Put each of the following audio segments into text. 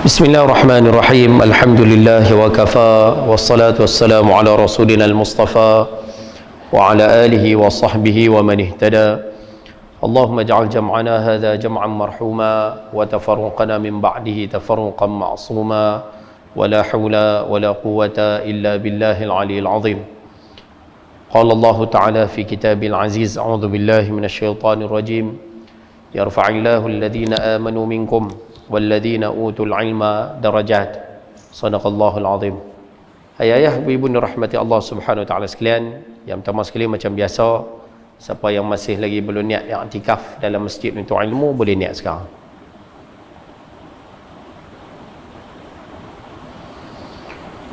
بسم الله الرحمن الرحيم الحمد لله وكفى والصلاة والسلام على رسولنا المصطفى وعلى آله وصحبه ومن اهتدى اللهم اجعل جمعنا هذا جمعا مرحوما وتفرقنا من بعده تفرقا معصوما ولا حول ولا قوة إلا بالله العلي العظيم قال الله تعالى في كتابه العزيز أعوذ بالله من الشيطان الرجيم يرفع الله الذين آمنوا منكم والذين أوتوا العلم درجات صدق الله العظيم. Ayah-ayah, ibu-ibu rahmati Allah Subhanahu wa taala sekalian, yang pertama sekali macam biasa, siapa yang masih lagi belum niat i'tikaf dalam masjid untuk ilmu boleh niat sekarang.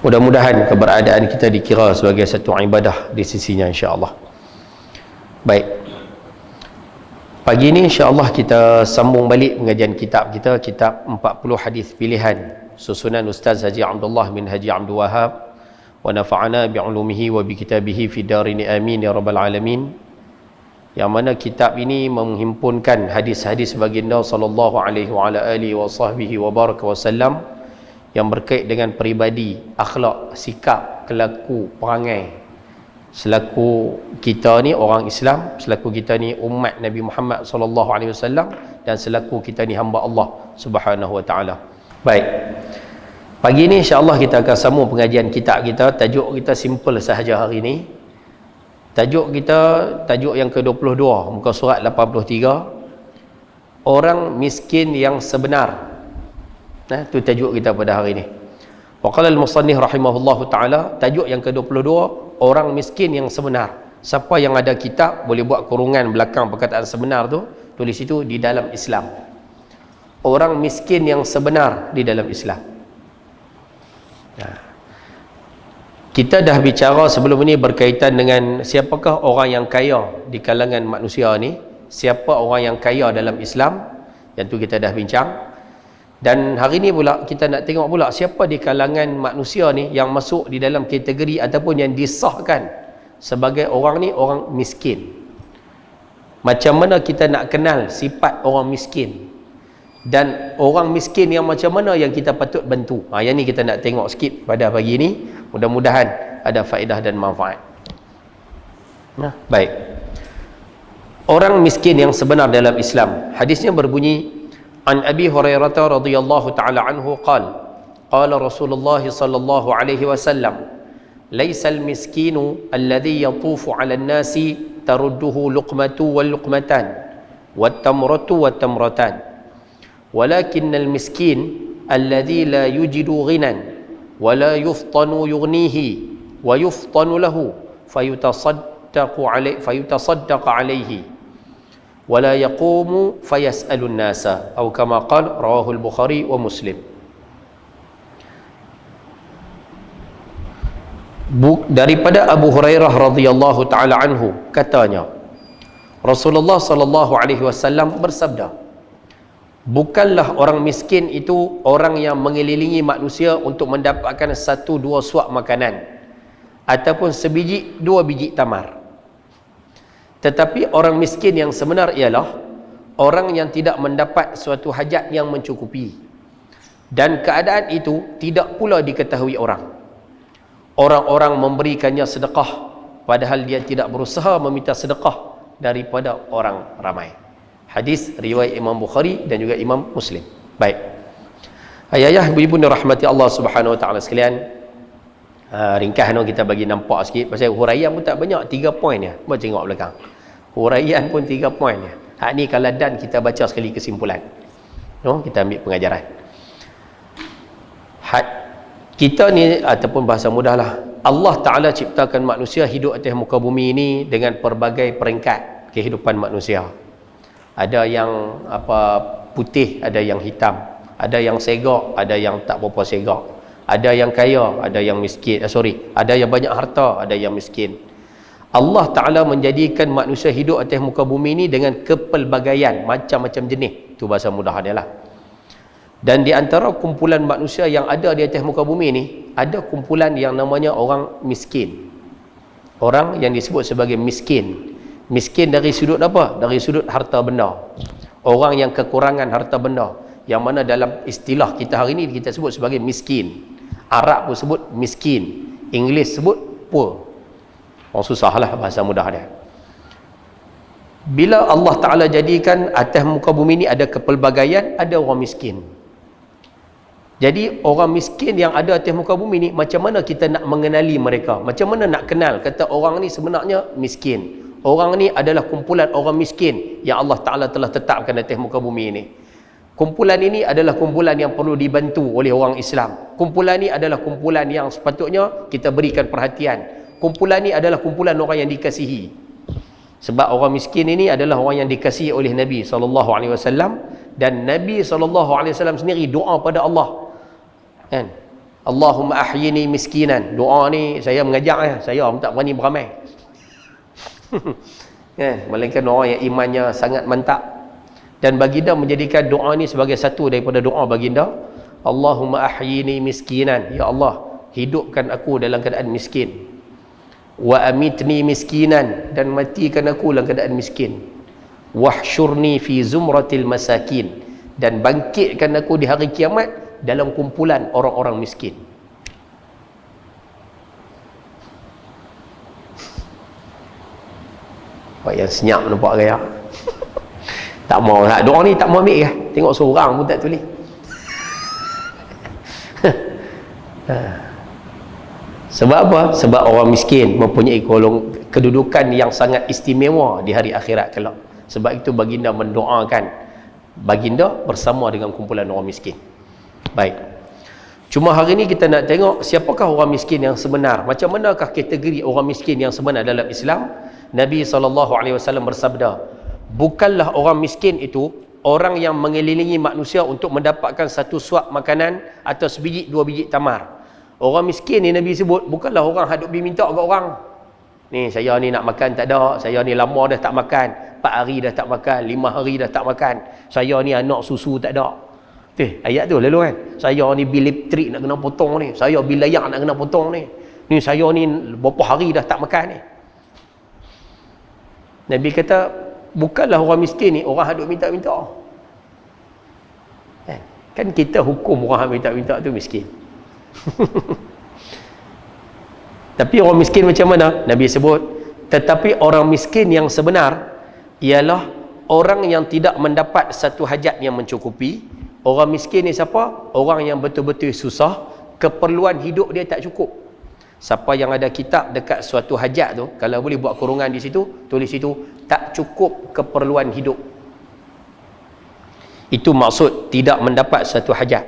Mudah-mudahan keberadaan kita dikira sebagai satu ibadah di sisinya insya-Allah. Baik. Pagi ini insya-Allah kita sambung balik pengajian kitab kita, kitab 40 hadis pilihan susunan Ustaz Haji Abdullah bin Haji Abdul Wahab wa nafa'ana bi'ulumihi wa bi kitabihi fi darini amin ya rabbal alamin. Yang mana kitab ini menghimpunkan hadis-hadis baginda sallallahu alaihi wa ala alihi wa sahbihi wa baraka wasallam yang berkait dengan peribadi, akhlak, sikap, kelaku, perangai selaku kita ni orang Islam, selaku kita ni umat Nabi Muhammad sallallahu alaihi wasallam, dan selaku kita ni hamba Allah Subhanahu wa taala. Baik. Pagi ni insya-Allah kita akan sambung pengajian kitab kita. Tajuk kita simple sahaja hari ni. Tajuk kita tajuk yang ke-22, muka surat 83. Orang miskin yang sebenar. Nah, tu tajuk kita pada hari ni. Wa qala al-musannif rahimahullahu taala, tajuk yang ke-22, orang miskin yang sebenar. Siapa yang ada kitab boleh buat kurungan belakang perkataan sebenar tu, tulis itu di dalam Islam. Orang miskin yang sebenar di dalam Islam. Nah, kita dah bicara sebelum ini berkaitan dengan siapakah orang yang kaya di kalangan manusia ni, siapa orang yang kaya dalam Islam, yang tu kita dah bincang. Dan hari ni pula kita nak tengok pula siapa di kalangan manusia ni yang masuk di dalam kategori ataupun yang disahkan sebagai orang ni orang miskin. Macam mana kita nak kenal sifat orang miskin, dan orang miskin yang macam mana yang kita patut bantu. Yang ni kita nak tengok sikit pada pagi ni. Mudah-mudahan ada faedah dan manfaat. Baik. Orang miskin yang sebenar dalam Islam. Hadisnya berbunyi, An Abi Hurairah radhiyallahu ta'ala anhu qala qala Rasulullah sallallahu alaihi wasallam laisal miskinu alladhi yatufu 'ala an-nasi tarudduhu luqmatu wal luqmatan wat tamratu wat tamratan walakinnal miskin alladhi la yujidu ghinan wa la yuftanu yughnihi wa yuftanu lahu fayutasaddaqu alayhi ولا يقوم فيسأل الناس أو كما قال رواه البخاري ومسلم. Daripada Abu Hurairah radhiyallahu taala anhu katanya, Rasulullah sallallahu alaihi wasallam bersabda, bukanlah orang miskin itu orang yang mengelilingi manusia untuk mendapatkan 1-2 suap makanan ataupun sebiji 2 biji tamar. Tetapi orang miskin yang sebenar ialah orang yang tidak mendapat suatu hajat yang mencukupi, dan keadaan itu tidak pula diketahui orang. Orang-orang memberikannya sedekah padahal dia tidak berusaha meminta sedekah daripada orang ramai. Hadis riwayat Imam Bukhari dan juga Imam Muslim. Baik. Ayah-ayah, ibu-ibu rahmati Allah Subhanahu wa taala sekalian, ringkas kita bagi nampak sikit, pasal huraian pun tak banyak, 3 poin je. Buat tengok belakang, huraian pun 3 poin je. Hak ni kalau dan kita baca sekali kesimpulan, kita ambil pengajaran. Kita ni ataupun bahasa mudahlah, Allah Ta'ala ciptakan manusia hidup atas muka bumi ini dengan pelbagai peringkat kehidupan manusia. Ada yang putih, ada yang hitam, ada yang segak, ada yang tak berapa segak, ada yang kaya, ada yang miskin, ada yang banyak harta, ada yang miskin. Allah Ta'ala menjadikan manusia hidup atas muka bumi ini dengan kepelbagaian macam-macam jenis. Itu bahasa mudah dia lah. Dan di antara kumpulan manusia yang ada di atas muka bumi ini, ada kumpulan yang namanya orang miskin. Orang yang disebut sebagai miskin. Miskin dari sudut apa? Dari sudut harta benda. Orang yang kekurangan harta benda, yang mana dalam istilah kita hari ini kita sebut sebagai miskin. Arab pun sebut miskin, Inggeris sebut poor. Orang susah lah bahasa mudah dia. Bila Allah Ta'ala jadikan atas muka bumi ni ada kepelbagaian, ada orang miskin. Jadi orang miskin yang ada atas muka bumi ni, macam mana kita nak mengenali mereka? Macam mana nak kenal kata orang ni sebenarnya miskin? Orang ni adalah kumpulan orang miskin yang Allah Ta'ala telah tetapkan atas muka bumi ini. Kumpulan ini adalah kumpulan yang perlu dibantu oleh orang Islam. Kumpulan ini adalah kumpulan yang sepatutnya kita berikan perhatian. Kumpulan ini adalah kumpulan orang yang dikasihi. Sebab orang miskin ini adalah orang yang dikasihi oleh Nabi SAW, dan Nabi SAW sendiri doa pada Allah, kan? Allahumma ahyini miskinan. Doa ni saya mengajak, saya tak berani beramai. Melainkan orang yang imannya sangat mantap. Dan baginda menjadikan doa ni sebagai satu daripada doa baginda. Allahumma ahyini miskinan. Ya Allah, hidupkan aku dalam keadaan miskin. Wa amitni miskinan, dan matikan aku dalam keadaan miskin. Wahsyurni fi zumratil masakin, dan bangkitkan aku di hari kiamat dalam kumpulan orang-orang miskin. Pak yang senyap nampak gaya. Tak mau nak doa ni, tak mau ambil lah. Tengok seorang pun tak tulis. Sebab apa? Sebab orang miskin mempunyai kedudukan yang sangat istimewa di hari akhirat kelak. Sebab itu baginda mendoakan baginda bersama dengan kumpulan orang miskin. Baik. Cuma hari ni kita nak tengok siapakah orang miskin yang sebenar. Macam manakah kategori orang miskin yang sebenar dalam Islam? Nabi SAW bersabda, bukanlah orang miskin itu orang yang mengelilingi manusia untuk mendapatkan satu suap makanan atau sebiji dua biji tamar. Orang miskin ni Nabi sebut bukanlah orang hadut pergi minta ke orang. Ni saya ni nak makan tak ada, saya ni lama dah tak makan, 4 hari dah tak makan, 5 hari dah tak makan, saya ni anak susu tak ada. Ayat tu lalu kan, saya ni bil elektrik nak kena potong ni, saya bil layak nak kena potong ni, ni saya ni berapa hari dah tak makan ni. Nabi kata bukanlah orang miskin ni orang hadut minta-minta. Kan kita hukum orang minta-minta tu miskin. Tapi orang miskin macam mana? Nabi sebut, tetapi orang miskin yang sebenar ialah orang yang tidak mendapat satu hajat yang mencukupi. Orang miskin ni siapa? Orang yang betul-betul susah, keperluan hidup dia tak cukup. Siapa yang ada kitab dekat suatu hajat tu, kalau boleh buat kurungan di situ, tulis situ, tak cukup keperluan hidup. Itu maksud tidak mendapat satu hajat.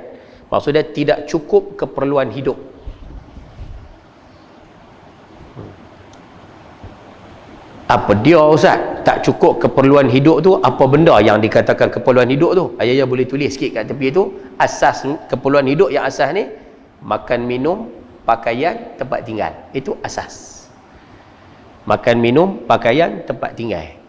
Maksudnya tidak cukup keperluan hidup. Apa dia Ustaz? Tak cukup keperluan hidup tu, apa benda yang dikatakan keperluan hidup tu? Ayah boleh tulis sikit kat tepi tu. Asas keperluan hidup yang asas ni, makan, minum, pakaian, tempat tinggal. Itu asas. Makan, minum, pakaian, tempat tinggal.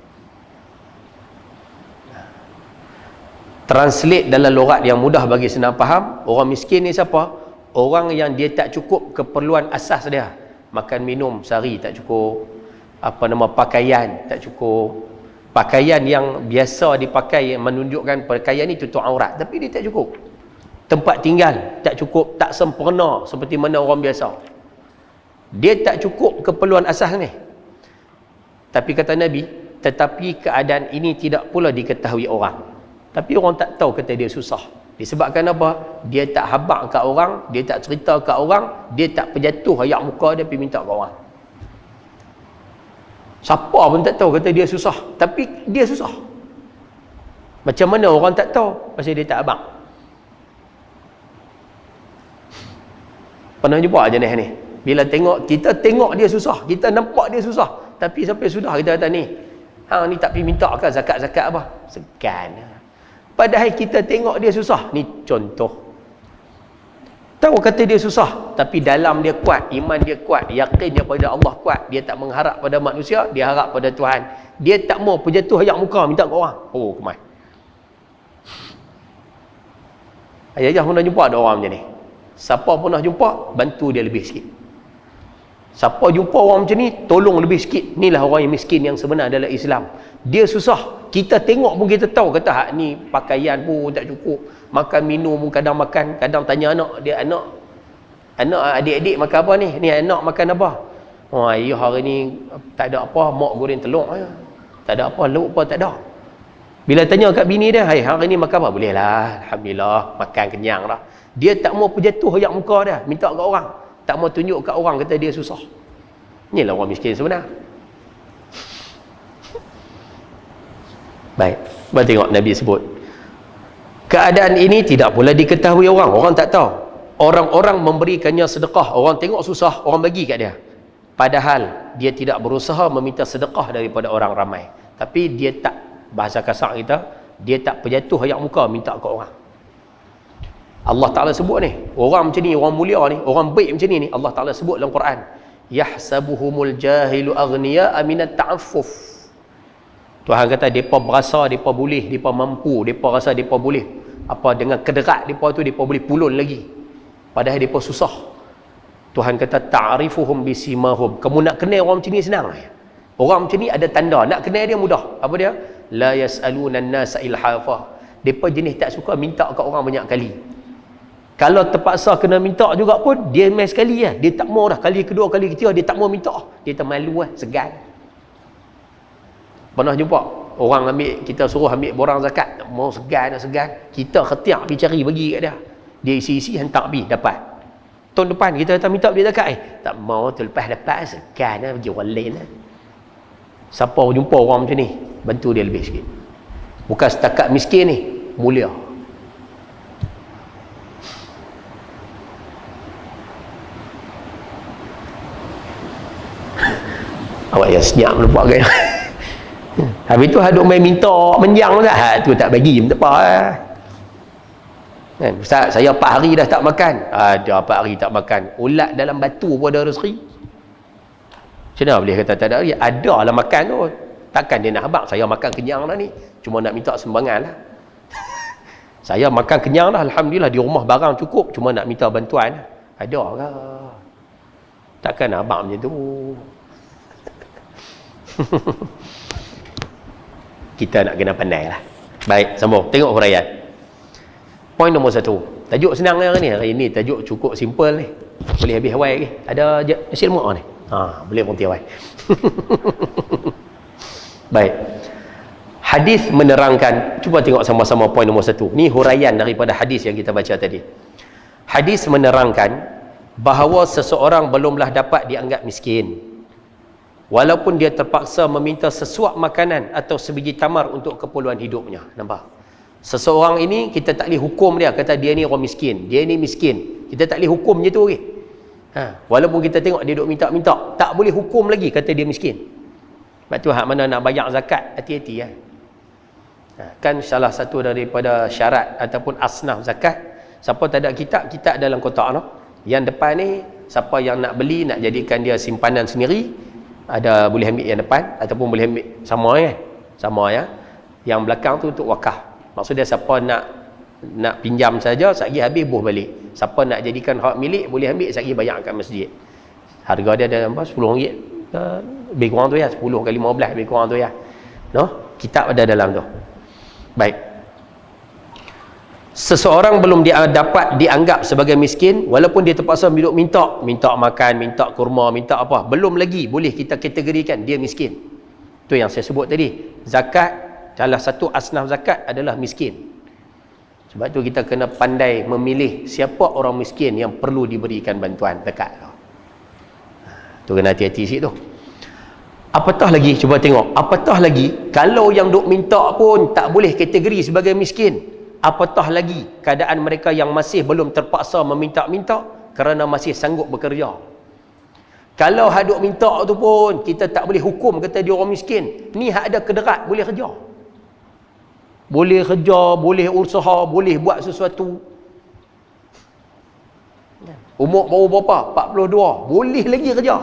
Translate dalam logat yang mudah bagi senang faham, orang miskin ni siapa? Orang yang dia tak cukup keperluan asas dia. Makan, minum sehari tak cukup. Pakaian tak cukup. Pakaian yang biasa dipakai menunjukkan pakaian ni tutup aurat, tapi dia tak cukup. Tempat tinggal tak cukup, tak sempurna seperti mana orang biasa. Dia tak cukup keperluan asas ni. Tapi kata Nabi, tetapi keadaan ini tidak pula diketahui orang. Tapi orang tak tahu kata dia susah. Disebabkan apa? Dia tak habaq kat orang, dia tak cerita kat orang, dia tak berjatuh ayak muka dia pergi minta kat orang. Siapa pun tak tahu kata dia susah, tapi dia susah. Macam mana orang tak tahu? Pasal dia tak habaq. Pernah jumpa jenis ni? Bila kita tengok dia susah, kita nampak dia susah, tapi sampai sudah kita kata ni, hang ni tak pergi minta ke zakat-zakat apa? Segan. Padahal kita tengok dia susah. Ni contoh. Tahu kata dia susah, tapi dalam dia kuat, iman dia kuat, yakin dia pada Allah kuat. Dia tak mengharap pada manusia, dia harap pada Tuhan. Dia tak mau berjatuh ayak muka minta ke orang. Oh, kemai. Ayah pernah jumpa ada orang macam ni. Siapa pernah jumpa, bantu dia lebih sikit. Siapa jumpa orang macam ni, tolong lebih sikit. Inilah orang yang miskin yang sebenar dalam Islam. Dia susah, kita tengok pun kita tahu kata hak ni pakaian pun tak cukup, makan minum, kadang makan, kadang tanya anak dia, anak adik-adik makan apa ni anak makan apa? Oh, ayah hari ni tak ada apa, mak goreng telur je, tak ada apa, lauk apa tak ada. Bila tanya kat bini dia, hai hari ni makan apa? Boleh lah, alhamdulillah, makan kenyang lah. Dia tak mau berjatuh ayak muka dia, minta kat orang, tak mau tunjuk kat orang kata dia susah. Inilah orang miskin sebenar. Baik, kita tengok Nabi sebut keadaan ini tidak pula diketahui orang tak tahu. Orang-orang memberikannya sedekah, orang tengok susah, orang bagi kat dia, padahal dia tidak berusaha meminta sedekah daripada orang ramai. Tapi dia tak, bahasa kasar kita, dia tak berjatuh ayak muka minta kat orang. Allah Ta'ala sebut ni, orang macam ni, orang mulia ni, orang baik macam ni, Allah Ta'ala sebut dalam Quran, yahsabuhumul jahilu aghniya'a minat ta'affuf. Tuhan kata depa berasa depa boleh, depa mampu, depa rasa depa boleh apa, dengan kederat depa tu depa boleh pulun lagi, padahal depa susah. Tuhan kata ta'rifuhum bisimahum, kamu nak kenal orang macam ni senang. Orang macam ni ada tanda, nak kenal dia mudah. Apa dia? La yas'aluna an-nasa ilhafa. Depa jenis tak suka minta kat orang banyak kali. Kalau terpaksa kena minta juga pun, dia main sekali lah, dia tak mau dah, kali kedua kali ketiga dia tak mau minta, dia termalu lah, segan. Pernah jumpa orang ambil, kita suruh ambil borang zakat, tak mau, segan, kita khetiak pergi cari bagi kat dia, dia isi-isi hantar pergi, dapat. Tahun depan kita datang minta beli zakat, tak mau, tu lepas dapat, segan lah, pergi orang lain lah. Siapa jumpa orang macam ni, bantu dia lebih sikit. Bukan setakat miskin ni, mulia. Awak yang senyap lupa kan. Habis tu haduk main minta menjang tak, tu tak bagi tak apa lah. Kan, Ustaz, saya 4 hari dah tak makan. Ada 4 hari tak makan, ulat dalam batu pun ada rezeki. Macam mana boleh kata tak ada rezeki? Ada lah makan tu. Takkan dia nak habaq, saya makan kenyang dah ni, cuma nak minta sumbangan lah. Saya makan kenyang dah, alhamdulillah, di rumah barang cukup, cuma nak minta bantuan. Ada ke? Takkan nak habaq macam tu. Kita nak kena pandai lah. Baik, sambung. Tengok huraian. Poin nombor 1. Tajuk senang hari ni. Hari ni tajuk cukup simple ni. Boleh habis awal lagi. Ada nasi lemak ni. Boleh berhenti awal. Baik. Hadis menerangkan, cuba tengok sama-sama poin nombor 1. Ni huraian daripada hadis yang kita baca tadi. Hadis menerangkan bahawa seseorang belumlah dapat dianggap miskin walaupun dia terpaksa meminta sesuap makanan atau sebiji tamar untuk keperluan hidupnya. Nampak? Seseorang ini kita tak boleh hukum dia, kata dia ni orang miskin, dia ni miskin. Kita tak boleh hukum je tu. Okay? Walaupun kita tengok dia duk minta-minta, tak boleh hukum lagi kata dia miskin. Sebab tu hak mana nak bayar zakat, hati-hati ya. Kan salah satu daripada syarat ataupun asnaf zakat, siapa tak ada kitab dalam kotak no. Yang depan ni, siapa yang nak beli, nak jadikan dia simpanan sendiri, ada boleh ambil yang depan ataupun boleh ambil sama ya. Yang belakang tu untuk wakaf. Maksudnya siapa nak pinjam saja, sagi habis buh balik. Siapa nak jadikan hak milik, boleh ambil, sagi bayar kat masjid. Harga dia ada RM10. Lebih kurang tu ya, 10 ke 15 lebih kurang tu ya. No? Kitab ada dalam tu. Baik. Seseorang belum dia dapat dianggap sebagai miskin walaupun dia terpaksa minta makan, minta kurma, minta apa, belum lagi boleh kita kategorikan dia miskin. Tu yang saya sebut tadi. Zakat, salah satu asnaf zakat adalah miskin. Sebab tu kita kena pandai memilih siapa orang miskin yang perlu diberikan bantuan zakat. Tu kena hati-hati sikit tu. Apatah lagi, cuba tengok, apatah lagi kalau yang duk minta pun tak boleh kategori sebagai miskin. Apatah lagi keadaan mereka yang masih belum terpaksa meminta-minta kerana masih sanggup bekerja. Kalau haduk minta tu pun kita tak boleh hukum kata dia orang miskin. Ni hak ada kederat, boleh kerja. Boleh kerja, boleh usaha, boleh buat sesuatu. Umur baru berapa? 42. Boleh lagi kerja.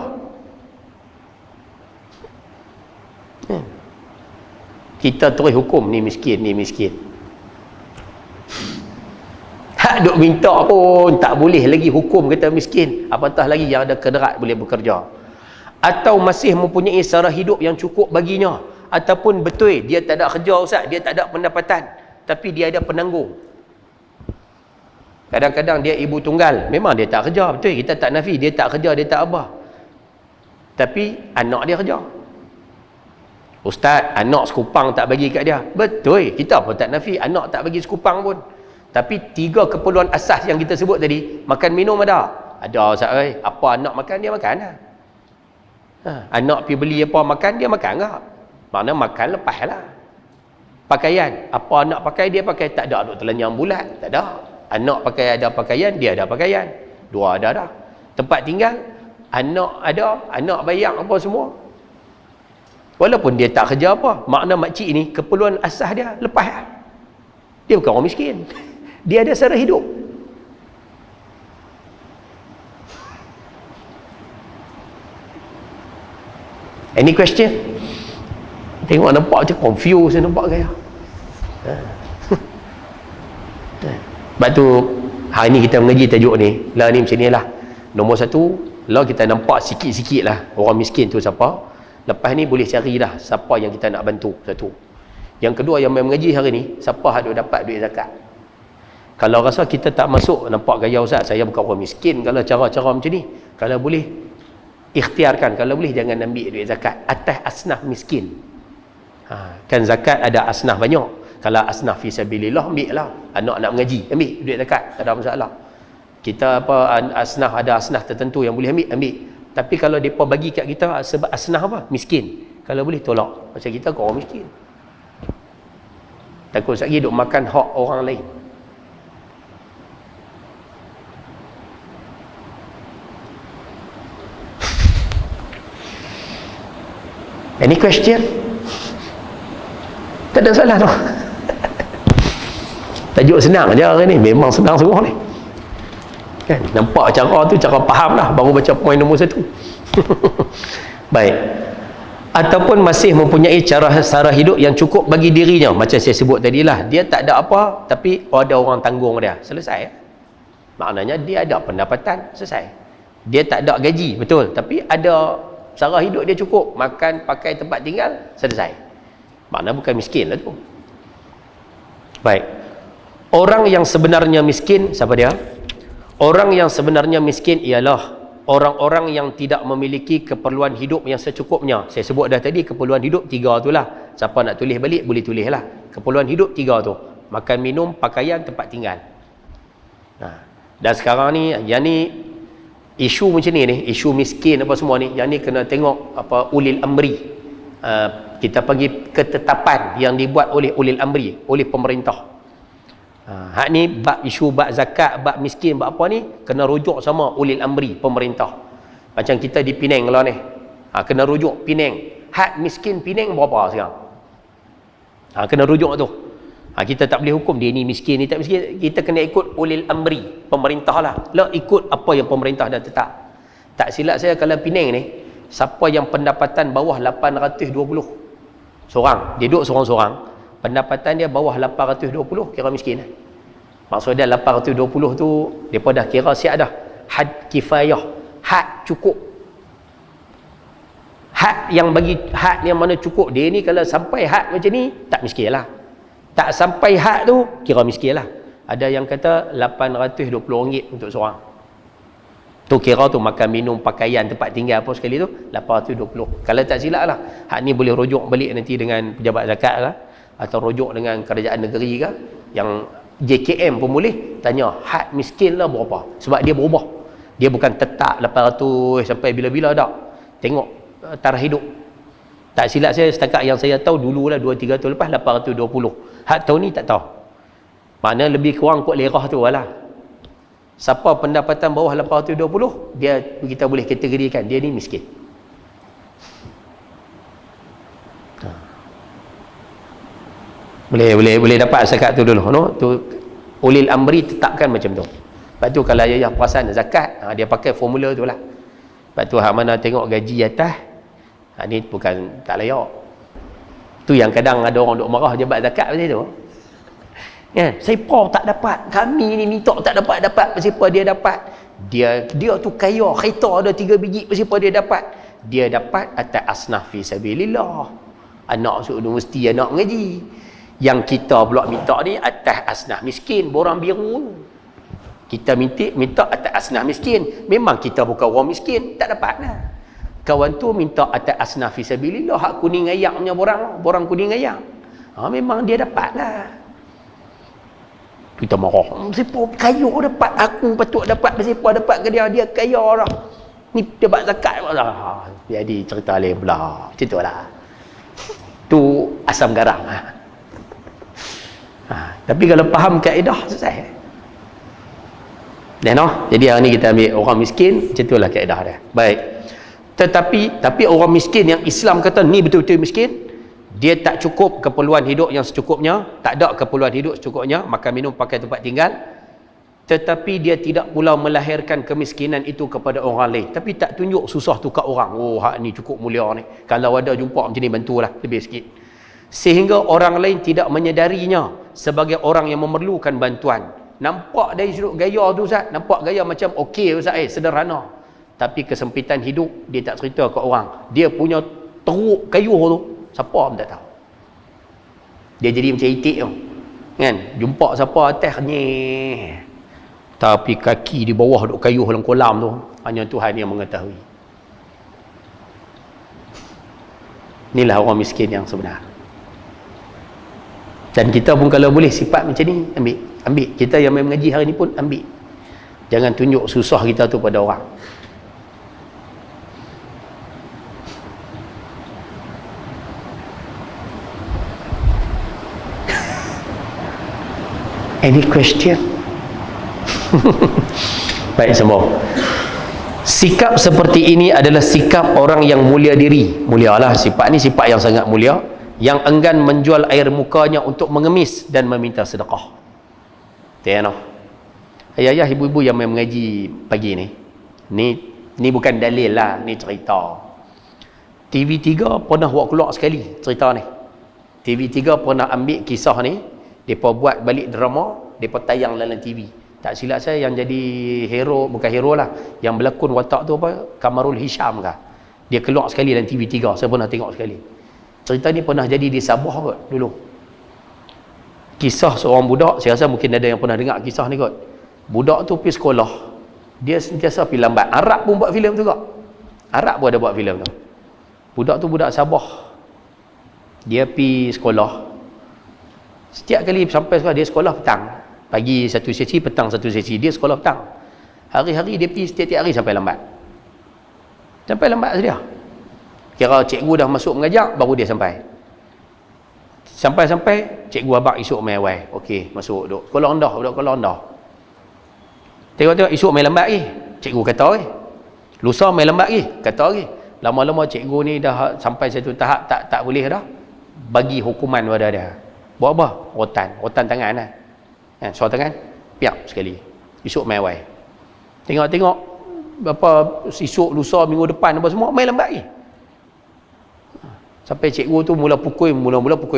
Kita terus hukum ni miskin, ni miskin. Hak duk minta pun tak boleh lagi hukum kata miskin, apatah lagi yang ada kederat boleh bekerja atau masih mempunyai sara hidup yang cukup baginya, ataupun betul dia tak ada kerja Ustaz, dia tak ada pendapatan tapi dia ada penanggung. Kadang-kadang dia ibu tunggal, memang dia tak kerja, betul, kita tak nafi, dia tak kerja, dia tak apa, tapi anak dia kerja. Ustaz, anak sekupang tak bagi kat dia, betul, kita pun tak nafi, anak tak bagi sekupang pun, tapi 3 keperluan asas yang kita sebut tadi, makan minum ada Ustaz, apa anak makan, dia makan lah. Anak pergi beli apa makan, dia makan tak? Makna makan lepas lah. Pakaian, apa anak pakai, dia pakai, tak ada duk telenyam bulat, tak ada. Anak pakai ada pakaian, dia ada pakaian, dua ada dah. Tempat tinggal, anak ada, anak bayar apa semua, walaupun dia tak kerja apa. Makna makcik ni keperluan asas dia lepas lah. Dia bukan orang miskin, dia ada sara hidup. Any question? Tengok nampak macam confused, nampak gaya. Sebab tu hari ni kita mengaji tajuk ni, lah ni macam ni lah. Nombor 1, lah kita nampak sikit-sikit lah orang miskin tu siapa. Lepas ni boleh cari dah siapa yang kita nak bantu. Satu. Yang kedua, yang mengaji hari ni, siapa yang dapat duit zakat. Kalau rasa kita tak masuk, nampak gaya Ustaz, saya bukan orang miskin kalau cara-cara macam ni, kalau boleh ikhtiarkan, kalau boleh jangan ambil duit zakat atas asnaf miskin. Kan zakat ada asnaf banyak. Kalau asnaf fi sabilillah, ambil lah. Anak nak mengaji, ambil duit zakat, tak ada masalah. Kita apa, asnaf ada asnaf tertentu yang boleh ambil. Tapi kalau mereka bagi kat kita sebab asnaf apa? Miskin. Kalau boleh tolak. Macam kita kau orang miskin. Takut sekali duk makan hak orang lain. Any question? Tak ada salah tu. Tajuk senang je hari ni, memang senang semua ni kan. Nampak cara tu, cara faham lah, baru baca poin nombor 1. Baik. Ataupun masih mempunyai cara hidup yang cukup bagi dirinya, macam saya sebut tadi lah, dia tak ada apa tapi ada orang tanggung dia, selesai. Maknanya dia ada pendapatan, selesai. Dia tak ada gaji, betul, tapi ada cara hidup dia cukup, makan, pakai, tempat tinggal, selesai. Maknanya bukan miskin lah tu. Baik. Orang yang sebenarnya miskin, siapa dia? Orang yang sebenarnya miskin ialah orang-orang yang tidak memiliki keperluan hidup yang secukupnya. Saya sebut dah tadi, keperluan hidup 3 tu lah. Siapa nak tulis balik, boleh tulis lah. Keperluan hidup 3 tu. Makan, minum, pakaian, tempat tinggal. Dan sekarang ni, yang ni, isu macam ni, isu miskin apa semua ni, yang ni kena tengok apa ulil amri. Kita panggil ketetapan yang dibuat oleh ulil amri, oleh pemerintah. Hak ni bab isu bab zakat, bab miskin, bab apa ni kena rujuk sama ulil amri, pemerintah. Macam kita di Penang lah ni, kena rujuk Penang. Hak miskin Penang berapa sekarang? Kena rujuk tu. Kita tak boleh hukum dia ni miskin, ni tak miskin. Kita kena ikut ulil amri, pemerintah lah. Ikut apa yang pemerintah dah tetap. Tak silap saya kalau Penang ni, siapa yang pendapatan bawah 820 seorang, dia duduk seorang-seorang, pendapatan dia bawah 820, kira miskin lah. Maksud dia 820 tu depa dah kira siap dah had kifayah, had cukup. Had yang bagi, had yang mana cukup, dia ni kalau sampai had macam ni tak miskin lah. Tak sampai had tu kira miskin lah. Ada yang kata RM820 untuk seorang. Tu kira tu makan, minum, pakaian, tempat tinggal apa sekali tu 820. Kalau tak silap lah, had ni boleh rujuk balik nanti dengan pejabat zakat lah, atau rujuk dengan kerajaan negeri ke, yang JKM pun boleh tanya had miskin lah berapa, sebab dia berubah, dia bukan tetap 800 sampai bila-bila tak. Tengok tarikh hidup. Tak silap saya, setakat yang saya tahu dulu lah 2-3 tahun lepas 820. Had tahun ni tak tahu, makna lebih kurang kot lerah tu lah. Siapa pendapatan bawah 820, dia kita boleh kategorikan dia ni miskin. Boleh dapat zakat tu dulu, no? Tu ulil amri tetapkan macam tu. Lepas tu kalau ayah perasan zakat, dia pakai formula tu lah. Lepas tu hak mana tengok gaji atas, ni bukan tak layak. Tu yang kadang ada orang duk marah jabat zakat macam tu. Ya, siapa tak dapat? Kami ni minta tak dapat, siapa dia dapat? Dia tu kaya, kereta ada 3 biji, siapa dia dapat? Dia dapat atas asnaf fi sabilillah. Anak masuk universiti, anak mengaji. Yang kita pula minta ni atas asnaf miskin, borang biru. Kita minta atas asnaf miskin. Memang kita bukan orang miskin, tak dapat lah. Kawan tu minta atas asnaf fisabilillah, hak kuning ayak punya borang kuning ayak. Memang dia dapat lah. Kita marah. Siapa kaya dapat, aku patut dapat, siapa dapat ke dia kaya lah. Ni dapat zakat lah. Jadi cerita lain pula. Macam tu lah. Tu asam garam. Tapi kalau faham kaedah, selesai. Jadi hari ni kita ambil orang miskin, macam itulah kaedah dia. Baik. Tapi orang miskin yang Islam kata ni betul-betul miskin, dia tak cukup keperluan hidup yang secukupnya, tak ada keperluan hidup secukupnya, makan minum pakai tempat tinggal, tetapi dia tidak pula melahirkan kemiskinan itu kepada orang lain, tapi tak tunjuk susah tu kat orang. Oh, hak ni cukup mulia ni, kalau ada jumpa macam ni bantulah lebih sikit, sehingga orang lain tidak menyedarinya sebagai orang yang memerlukan bantuan. Nampak dari sudut gaya tu Ustaz, nampak gaya macam okey Ustaz, sederhana, tapi kesempitan hidup dia tak cerita ke orang. Dia punya teruk kayuh tu siapa pun tak tahu. Dia jadi macam itik tu kan, jumpa siapa atas ni, tapi kaki di bawah duk kayuh dalam kolam tu hanya Tuhan yang mengetahui. Inilah orang miskin yang sebenar. Dan kita pun kalau boleh sifat macam ni, ambil. Kita yang main mengaji hari ni pun ambil. Jangan tunjuk susah kita tu pada orang. Any question? Baik semua. Sikap seperti ini adalah sikap orang yang mulia diri. Mulialah, sifat ni sifat yang sangat mulia, yang enggan menjual air mukanya untuk mengemis dan meminta sedekah. Tengok. Ayah-ayah, ibu-ibu yang mengaji pagi ni, ni bukan dalil lah, ni cerita. TV3 pernah buat keluar sekali cerita ni. TV3 pernah ambil kisah ni, mereka buat balik drama, mereka tayang dalam TV. Tak silap saya yang jadi hero, bukan hero lah, yang berlakon watak tu apa, Kamarul Hisham kah? Dia keluar sekali dalam TV3, saya pernah tengok sekali. Cerita ni pernah jadi di Sabah kot dulu. Kisah seorang budak, saya rasa mungkin ada yang pernah dengar kisah ni kot. Budak tu pergi sekolah, dia sentiasa pergi lambat. Arab pun buat filem tu kot. Arab pun ada buat filem tu. Budak tu budak Sabah. Dia pergi sekolah. Setiap kali sampai sekolah, dia sekolah petang. Pagi satu sesi, petang satu sesi. Dia sekolah petang. Hari-hari dia pergi setiap hari sampai lambat. Sampai lambat saja. Kira cikgu dah masuk mengajar, baru dia sampai. Sampai-sampai, cikgu abang esok main awal. Okey, masuk duduk. Sekolah rendah, duduk sekolah rendah. Tengok-tengok, esok main lambat lagi. Cikgu kata lagi. Lusa main lambat lagi. Kata lagi. Lama-lama cikgu ni dah sampai satu tahap tak boleh dah. Bagi hukuman pada dia. Buat apa? Rotan tangan lah. Kan, suara tangan, piap sekali. Esok main awal. Tengok-tengok, esok, lusa, minggu depan, apa semua, main lambat lagi. Sampai cikgu tu mula pukul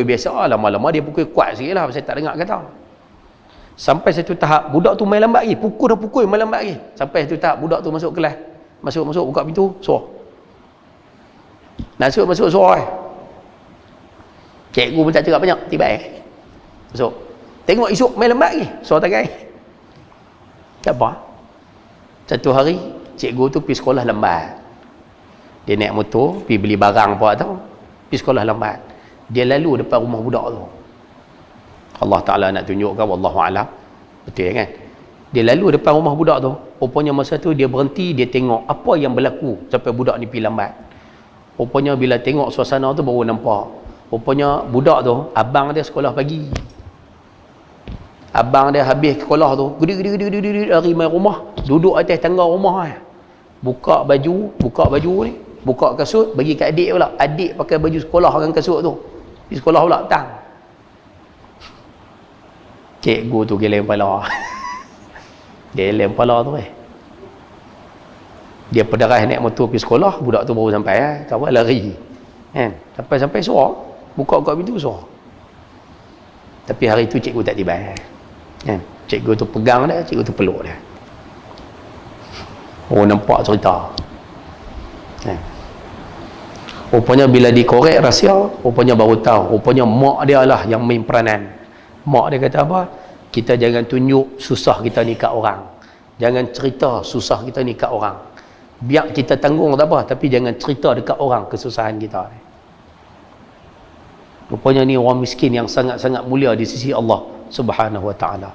biasa, lama-lama dia pukul kuat sikit lah, saya tak dengar kata. Sampai satu tahap, budak tu main lambat lagi, pukul main lambat lagi. Sampai satu tahap, budak tu masuk kelas, masuk buka pintu, suruh. Masuk suruh. Cikgu pun tak cakap banyak, tiba masuk. Tengok esok main lambat lagi, suruh tangan. Tak apa. Satu hari, cikgu tu pergi sekolah lambat. Dia naik motor, pergi beli barang apa tau. Pergi sekolah lambat. Dia lalu depan rumah budak tu. Allah Ta'ala nak tunjukkan, wallahu'alam. Betul kan? Dia lalu depan rumah budak tu. Rupanya masa tu dia berhenti, dia tengok apa yang berlaku sampai budak ni pergi lambat. Rupanya bila tengok suasana tu baru nampak. Rupanya budak tu, abang dia sekolah pagi. Abang dia habis sekolah tu, gede dari main rumah, duduk atas tangga rumah. Buka baju ni, buka kasut, bagi kat adik pula. Adik pakai baju sekolah dengan kasut tu. Di sekolah pula petang. Cikgu tu geleng kepala. Geleng kepala tu Dia perderah naik motor pergi sekolah, budak tu baru sampai tak apa lari. Kan? Sampai suruh, buka pintu suruh. Tapi hari tu cikgu tak tiba. Kan? Cikgu tu pegang dia, cikgu tu peluk dia. Oh, nampak cerita. Rupanya bila dikorek rahsia, rupanya baru tahu. Rupanya mak dia lah yang main peranan. Mak dia kata apa? Kita jangan tunjuk susah kita ni kat orang. Jangan cerita susah kita ni kat orang. Biar kita tanggung tak apa, tapi jangan cerita dekat orang kesusahan kita. Rupanya ni orang miskin yang sangat-sangat mulia di sisi Allah Subhanahu wa taala.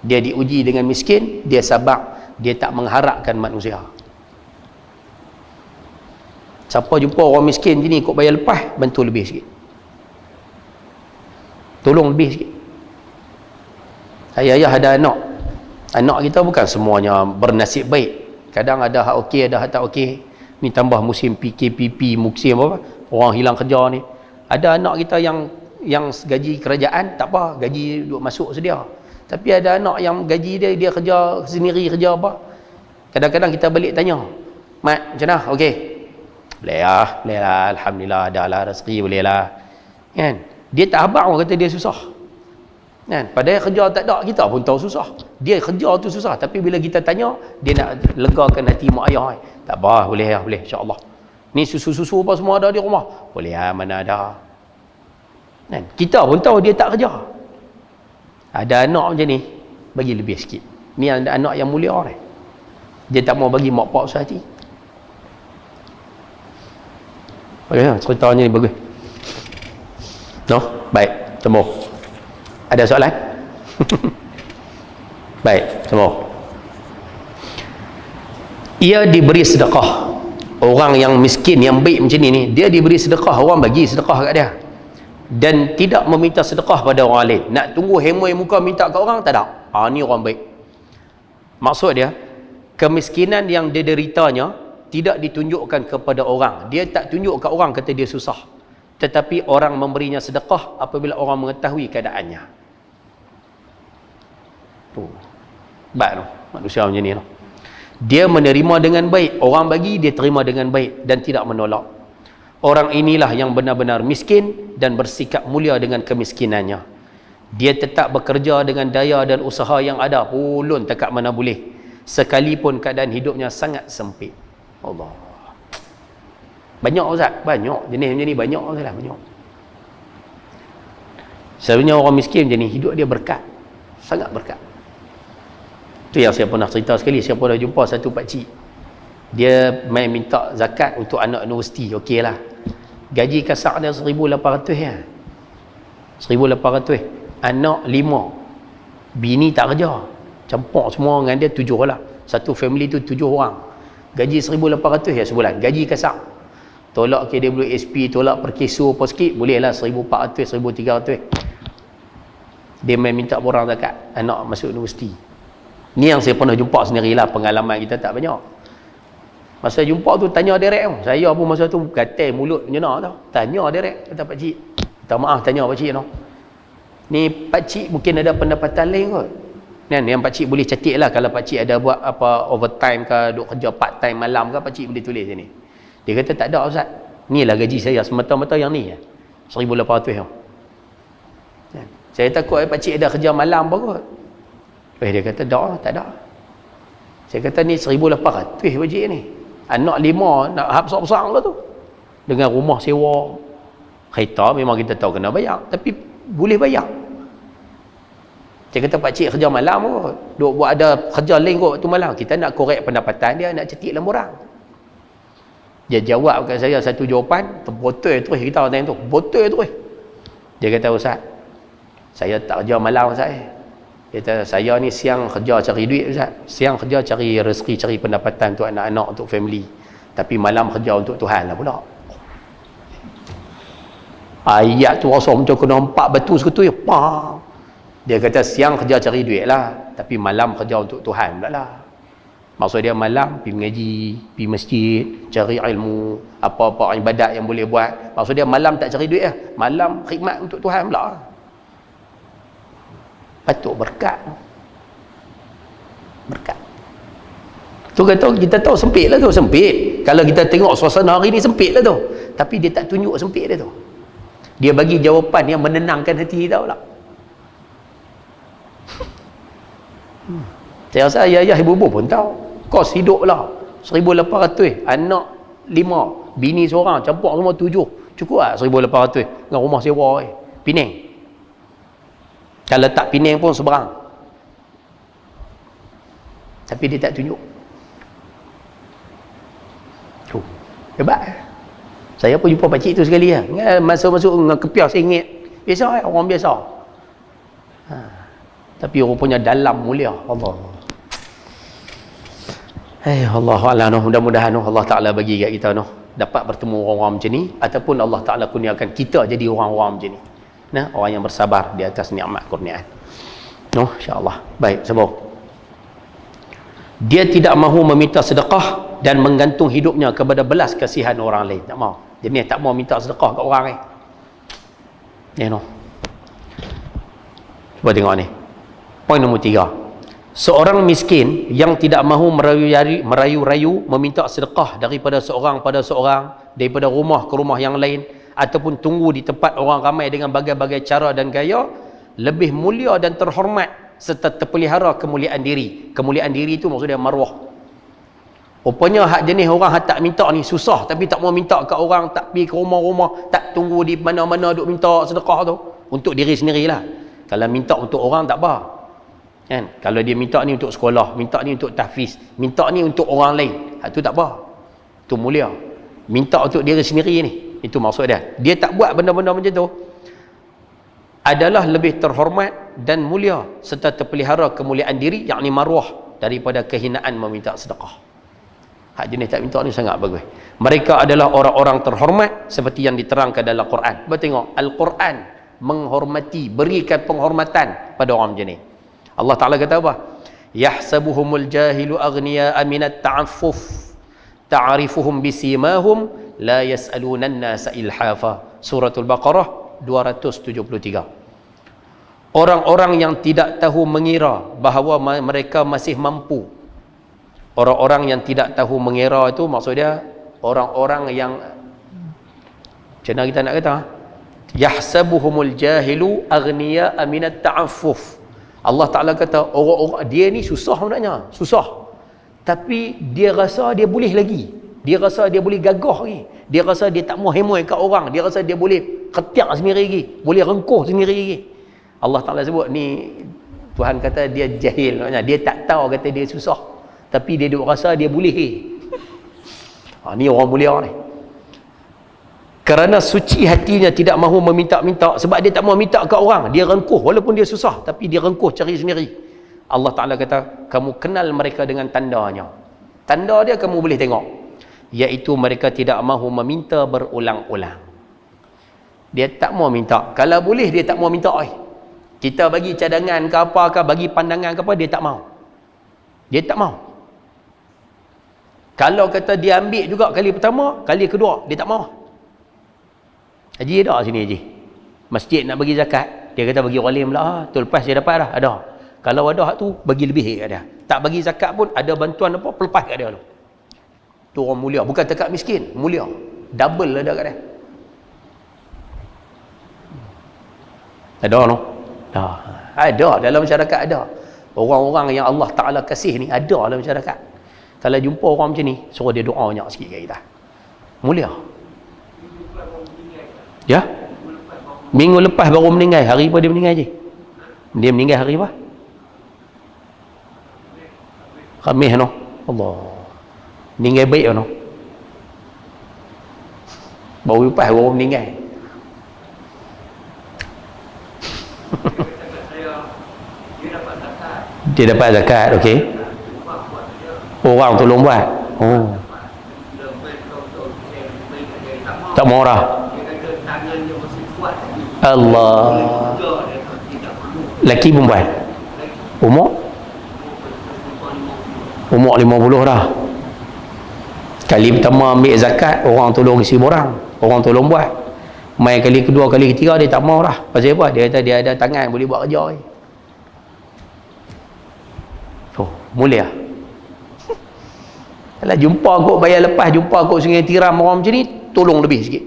Dia diuji dengan miskin, dia sabar, dia tak mengharapkan manusia. Siapa jumpa orang miskin gini kok bayar lepas, bantu lebih sikit. Tolong lebih sikit. Ayah-ayah ada anak. Anak kita bukan semuanya bernasib baik. Kadang ada hak okey, ada hak tak okey. Ni tambah musim PKPP, musim apa? Orang hilang kerja ni. Ada anak kita yang gaji kerajaan, tak apa, gaji duk masuk sedia. Tapi ada anak yang gaji dia kerja sendiri, kerja apa. Kadang-kadang kita balik tanya, "Mat, macam mana? Okey?" Boleh lah, alhamdulillah, ada lah rezeki, boleh lah. Kan? Dia tak habaq orang kata dia susah. Kan? Padahal kerja tak ada, kita pun tahu susah. Dia kerja tu susah, tapi bila kita tanya, dia nak legakan hati mak ayah. Tak apa, boleh lah, boleh, insya-Allah. Ni susu-susu apa semua ada di rumah? Boleh lah, mana ada. Kan? Kita pun tahu dia tak kerja. Ada anak macam ni, bagi lebih sikit. Ni anak yang mulia ni. Dia tak mau bagi mak pak susah hati. Okey, ceritanya ni bagus. No? Baik, semua. Ada soalan? Baik, semua. Ia diberi sedekah. Orang yang miskin, yang baik macam ni, dia diberi sedekah, orang bagi sedekah kat dia. Dan tidak meminta sedekah pada orang lain. Nak tunggu hemoi muka minta kat orang, tak ada. Ni orang baik. Maksud dia, kemiskinan yang dia deritanya tidak ditunjukkan kepada orang. Dia tak tunjuk kat orang kata dia susah. Tetapi orang memberinya sedekah apabila orang mengetahui keadaannya. Baik tu, manusia macam ni tu. Dia menerima dengan baik. Orang bagi, dia terima dengan baik dan tidak menolak. Orang inilah yang benar-benar miskin dan bersikap mulia dengan kemiskinannya. Dia tetap bekerja dengan daya dan usaha yang ada. Ulun tak kat mana boleh. Sekalipun keadaan hidupnya sangat sempit. Allah. Banyak Ustaz, banyak jenis macam ni, banyak Ustaz, banyak. Sebenarnya orang miskin macam ni, hidup dia berkat. Sangat berkat. Tu yang saya pernah cerita sekali, saya pernah jumpa satu pakcik. Dia main minta zakat untuk anak universiti, okey lah. Gaji kasar dia 1,800 ya. 1,800. Anak 5. Bini tak kerja. Campur semua dengan dia 7 lah. Satu family tu 7 orang. Gaji 1,800 ya sebulan. Gaji kasar. Tolak KWSP, tolak perkesu apa sikit, bolehlah 1,400, 1,300. Dia main minta borang zakat anak masuk universiti. Ni yang saya pernah jumpa sendirilah, pengalaman kita tak banyak. Masa jumpa tu tanya direct. Saya pun masa tu katai mulut macam mana tau. Tanya direct, kata pakcik. Minta maaf tanya pakcik no. Ni pakcik mungkin ada pendapatan lain kot. Kan yang pakcik boleh catik lah kalau pakcik ada buat apa overtime ke, duk kerja part time malam ke, pakcik boleh tulis sini. Dia kata tak ada Ustaz. Ni lah gaji saya semata-mata yang ni. 1,800 tau. Kan? Saya takut pakcik ada kerja malam apa kot. Dia kata tak ada. Saya kata ni 1,800 pakcik ni. Anak 5 nak hap besar-besar lah tu. Dengan rumah sewa. Kereta memang kita tahu kena bayar. Tapi boleh bayar. Saya kata pakcik kerja malam kot. Duk buat ada kerja lain kot tu malam. Kita nak korek pendapatan dia, nak cetik lemburang. Dia jawab kat saya satu jawapan, terbotol terus kita time tu. Botol terus. Dia kata, Ustaz, saya tak kerja malam Ustaz. Dia kata, saya ni siang kerja cari duit Ustaz. Siang kerja cari rezeki, cari pendapatan untuk anak-anak, untuk family. Tapi malam kerja untuk Tuhan lah pula. Ayat tu rasa macam kena 4 batu sekutu ya. Pam. Dia kata siang kerja cari duit lah, tapi malam kerja untuk Tuhan pula lah. Maksud dia malam pergi mengaji, pergi masjid, cari ilmu, apa-apa ibadat yang boleh buat. Maksud dia malam tak cari duit lah, malam khidmat untuk Tuhan pula. Patut berkat. Berkat. Tu kata kita tahu sempit lah tu, sempit. Kalau kita tengok suasana hari ni sempit lah tu. Tapi dia tak tunjuk sempit dia tu. Dia bagi jawapan yang menenangkan hati kita pula. Saya rasa ayah-ayah ibu-ibu pun tahu. Kos hidup lah 1,800. Anak 5. Bini seorang. Campur semua 7. Cukup lah 1,800. Dengan rumah sewa Penang. Kalau tak Penang pun seberang. Tapi dia tak tunjuk. Hebat. Saya pun jumpa pakcik tu sekali lah. Masuk-masuk dengan kepiah sengit. Biasa orang biasa. Tapi rupanya dalam mulia. Allah. Allah mudah-mudahan Allah Ta'ala bagi kat kita dapat bertemu orang-orang macam ni, ataupun Allah Ta'ala kurniakan kita jadi orang-orang macam ni. Orang yang bersabar di atas nikmat kurniaan. InsyaAllah. Baik, sambung. Dia tidak mahu meminta sedekah dan menggantung hidupnya kepada belas kasihan orang lain. Tak mahu. Jenis tak mahu minta sedekah kat orang lain. Cuba tengok ni. Poin nombor 3. Seorang miskin yang tidak mahu merayu-rayu meminta sedekah daripada seorang pada seorang, daripada rumah ke rumah yang lain, ataupun tunggu di tempat orang ramai dengan bagai-bagai cara dan gaya, lebih mulia dan terhormat serta terpelihara kemuliaan diri. Kemuliaan diri itu maksudnya maruah. Rupanya hak jenis orang hak tak minta ni susah, tapi tak mau minta kat orang, tak pergi ke rumah-rumah, tak tunggu di mana-mana duk minta sedekah tu. Untuk diri sendirilah. Kalau minta untuk orang tak apa. Kan? Kalau dia minta ni untuk sekolah, minta ni untuk tahfiz, minta ni untuk orang lain, itu tak apa. Itu mulia. Minta untuk diri sendiri ni, itu maksud dia. Dia tak buat benda-benda macam tu, adalah lebih terhormat dan mulia serta terpelihara kemuliaan diri, yakni maruah, daripada kehinaan meminta sedekah. Hak jenis tak minta ni sangat bagus. Mereka adalah orang-orang terhormat seperti yang diterangkan dalam Quran. Tengok, Al-Quran menghormati, berikan penghormatan pada orang macam ni. Allah Ta'ala kata apa? Yahsabuhumul jahilu aghniya'a minat ta'affuf ta'arifuhum bisimahum la yas'alunan nasa ilhafa. Suratul Baqarah 273. Orang-orang yang tidak tahu mengira bahawa mereka masih mampu. Orang-orang yang tidak tahu mengira itu maksudnya orang-orang yang, macam mana kita nak kata? Yahsabuhumul jahilu aghniya'a minat ta'affuf. Allah Ta'ala kata orang-orang dia ni susah sebenarnya, susah, tapi dia rasa dia boleh lagi, dia rasa dia boleh gagah lagi, dia rasa dia tak mau hemoi kat orang, dia rasa dia boleh ketiak sendiri lagi, boleh rengkuh sendiri lagi. Allah Ta'ala sebut ni, Tuhan kata dia jahil, maknanya dia tak tahu, kata dia susah, tapi dia duk rasa dia boleh. Ni orang mulia ni. Kerana suci hatinya tidak mahu meminta-minta, sebab dia tak mahu minta ke orang, dia rengkuh walaupun dia susah, tapi dia rengkuh cari sendiri. Allah Ta'ala kata kamu kenal mereka dengan tandanya. Tanda dia kamu boleh tengok, iaitu mereka tidak mahu meminta berulang-ulang. Dia tak mahu minta, kalau boleh dia tak mahu minta. Kita bagi cadangan ke apa ke, bagi pandangan ke apa, dia tak mahu. Dia tak mahu. Kalau kata dia ambil juga kali pertama, kali kedua dia tak mahu. Haji ada sini haji. Masjid nak bagi zakat, dia kata bagi orang lain pula. Tu lepas dia dapat dah, ada. Kalau ada hak tu bagi lebih kat dia. Tak bagi zakat pun ada bantuan apa pelepas kat dia tu. Tu orang mulia, bukan dekat miskin, mulia. Double ada kat dia. Ada no? Ada dalam masyarakat ada. Orang-orang yang Allah Ta'ala kasih ni ada dalam masyarakat. Kalau jumpa orang macam ni, suruh dia doa banyak sikit kat kita. Mulia. Ya? Minggu lepas baru meninggal. Hari apa dia meninggal je? Dia meninggal hari apa? Khamis no? Allah. Meninggal baik no? Baru lepas baru meninggal. Dia dapat zakat, okey. Orang tolong buat. Oh. Tak mau dah. Allah. Laki perempuan? Umur 50 dah. Kali pertama ambil zakat, orang tolong isi borang, orang tolong buat. Mai kali kedua, kali ketiga dia tak mau dah. Pasal apa? Dia kata dia ada tangan boleh buat kerja. Oh, mulia. Kalau jumpa kok bayar lepas, jumpa kok Sungai Tiram orang macam ni, tolong lebih sikit.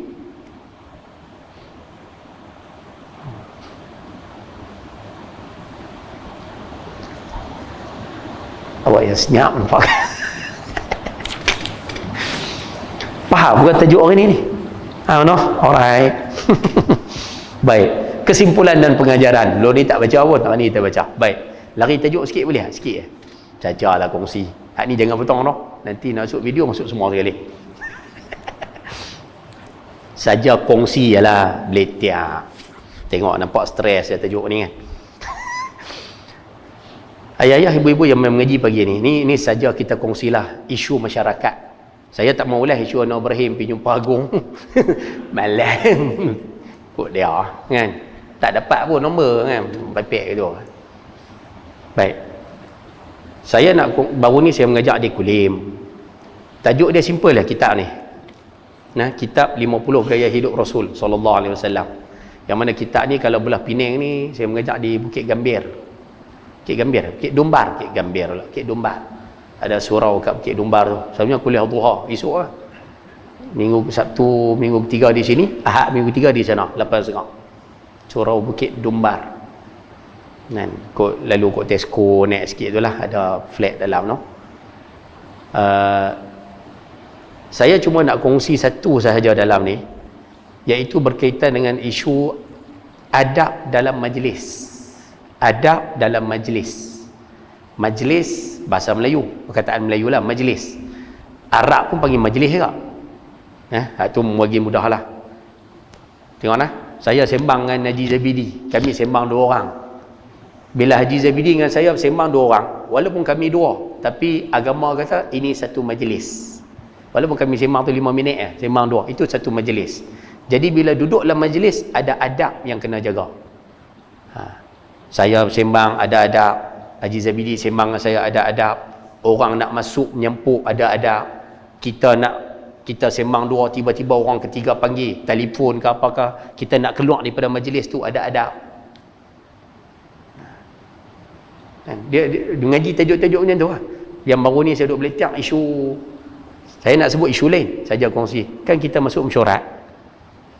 Awak yang senyap nampak. Faham bukan tajuk hari ni? No? Alright. Baik. Kesimpulan dan pengajaran. Lo ni tak baca pun, hari ni kita baca. Baik. Lari tajuk sikit boleh? Sikit. Sajalah kongsi. Hak ni jangan potong noh. Nanti nak masuk video masuk semua sekali. Saja kongsi ialah beletia. Tengok nampak stres ya tajuk ni kan. Ayah-ayah, ibu-ibu yang mengaji pagi ni saja kita kongsilah isu masyarakat. Saya tak maulah isu Anwar Ibrahim pergi jumpa Agung. Malam. Kok dia kan. Tak dapat pun nombor kan. Pepek gitu. Baik. Saya nak baru ni saya mengajak dia kulim. Tajuk dia simple lah kitab ni. Nah, kitab 50 gaya hidup Rasul sallallahu alaihi wasallam. Yang mana kitab ni kalau belah Penang ni saya mengajak di Bukit Gambir. Bukit Dumbar, Bukit Gambir pula, Bukit Dumbar. Ada surau kat Bukit Dumbar tu. Selalunya kuliah duha esok lah. Minggu Sabtu, minggu ketiga di sini, Ahad minggu ketiga di sana, 8.30. Surau Bukit Dumbar. Kan, lalu kot Tesco naik sikit tu lah, ada flat dalam no. Saya cuma nak kongsi satu sahaja dalam ni, iaitu berkaitan dengan isu adab dalam majlis. Adab dalam majlis. Majlis bahasa Melayu, perkataan Melayu lah, majlis. Arab pun panggil majlis juga. Itu bagi mudah lah. Tengok lah, saya sembang dengan Haji Zabidi, kami sembang 2 orang. Bila Haji Zabidi dengan saya sembang 2 orang, walaupun kami 2, tapi agama kata ini satu majlis. Walaupun kami sembang tu 5 minit sembang 2, itu satu majlis. Jadi bila duduk dalam majlis, ada adab yang kena jaga. Saya sembang ada adab, Haji Zabidi sembang dengan saya ada adab, orang nak masuk menyempuk ada adab, kita sembang 2, tiba-tiba orang ketiga panggil telefon ke apakah, kita nak keluar daripada majlis tu ada adab. Dia mengaji tajuk-tajuk macam tu lah. Yang baru ni saya duduk beletak isu, saya nak sebut isu lain saja kongsi. Kan kita masuk mesyuarat,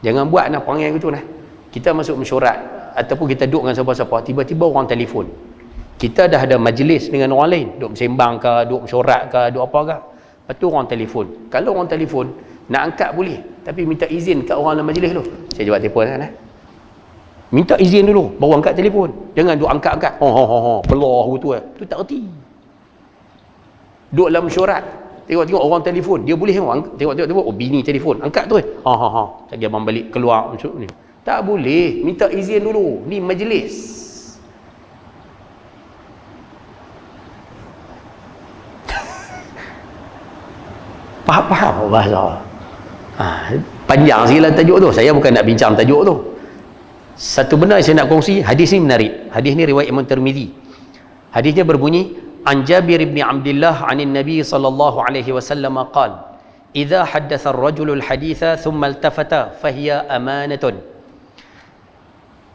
jangan buat nak perangai gitu nah. Kita masuk mesyuarat ataupun kita duduk dengan siapa-siapa, tiba-tiba orang telefon, kita dah ada majlis dengan orang lain, duduk sembang ke, duduk mesyuarat ke, duduk apa ke, lepas tu orang telefon. Kalau orang telefon nak angkat boleh, tapi minta izin kat orang dalam majlis tu. Saya jawab telefon kan, minta izin dulu baru angkat telefon. Jangan duk angkat-angkat pelah gitu tu tak erti. Duduk dalam mesyuarat, tengok-tengok orang telefon, dia boleh tengok-tengok bini telefon, angkat tu lagi abang balik keluar macam ni. Tak boleh, minta izin dulu, ni majlis. Faham bahasa? Panjang sikit lah tajuk tu. Saya bukan nak bincang tajuk tu. Satu benda yang saya nak kongsi, hadis ni menarik. Hadis ni riwayat Imam Tirmizi. Hadisnya berbunyi, an Jabir bin Abdullah anin Nabi sallallahu alaihi wasallam qala, idza haddatha ar-rajulu al-haditha thumma iltafata fahiya amanatun.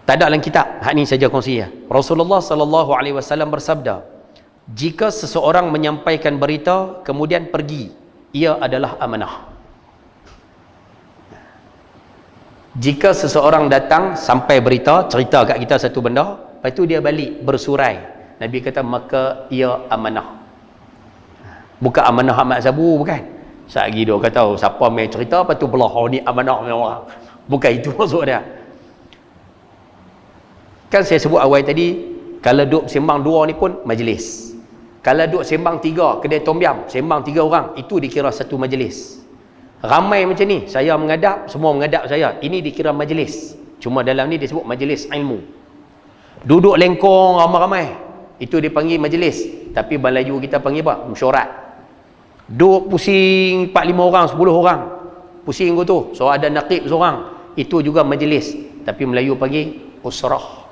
Tak ada dalam kitab, hak ni saja kongsi ya. Rasulullah sallallahu alaihi wasallam bersabda, jika seseorang menyampaikan berita kemudian pergi, ia adalah amanah. Jika seseorang datang sampai berita, cerita kat kita satu benda, lepas tu dia balik bersurai, Nabi kata maka ia amanah. Bukan amanah Ahmad Sabu, bukan. Satgi dia kata siapa main cerita lepas tu belah, ni amanah orang. Bukan itu maksud dia. Kan saya sebut awal tadi, kalau duduk sembang 2 ni pun majlis. Kalau duduk sembang 3, kedai tom yam, sembang 3 orang, itu dikira satu majlis. Ramai macam ni, saya mengadap, semua mengadap saya, ini dikira majlis. Cuma dalam ni disebut majlis ilmu. Duduk lengkong ramai-ramai, itu dipanggil majlis. Tapi Melayu kita panggil apa? Mesyuarat. Duduk pusing 4-5 orang, 10 orang, pusing tu, so ada naqib seorang, itu juga majlis. Tapi Melayu panggil usrah.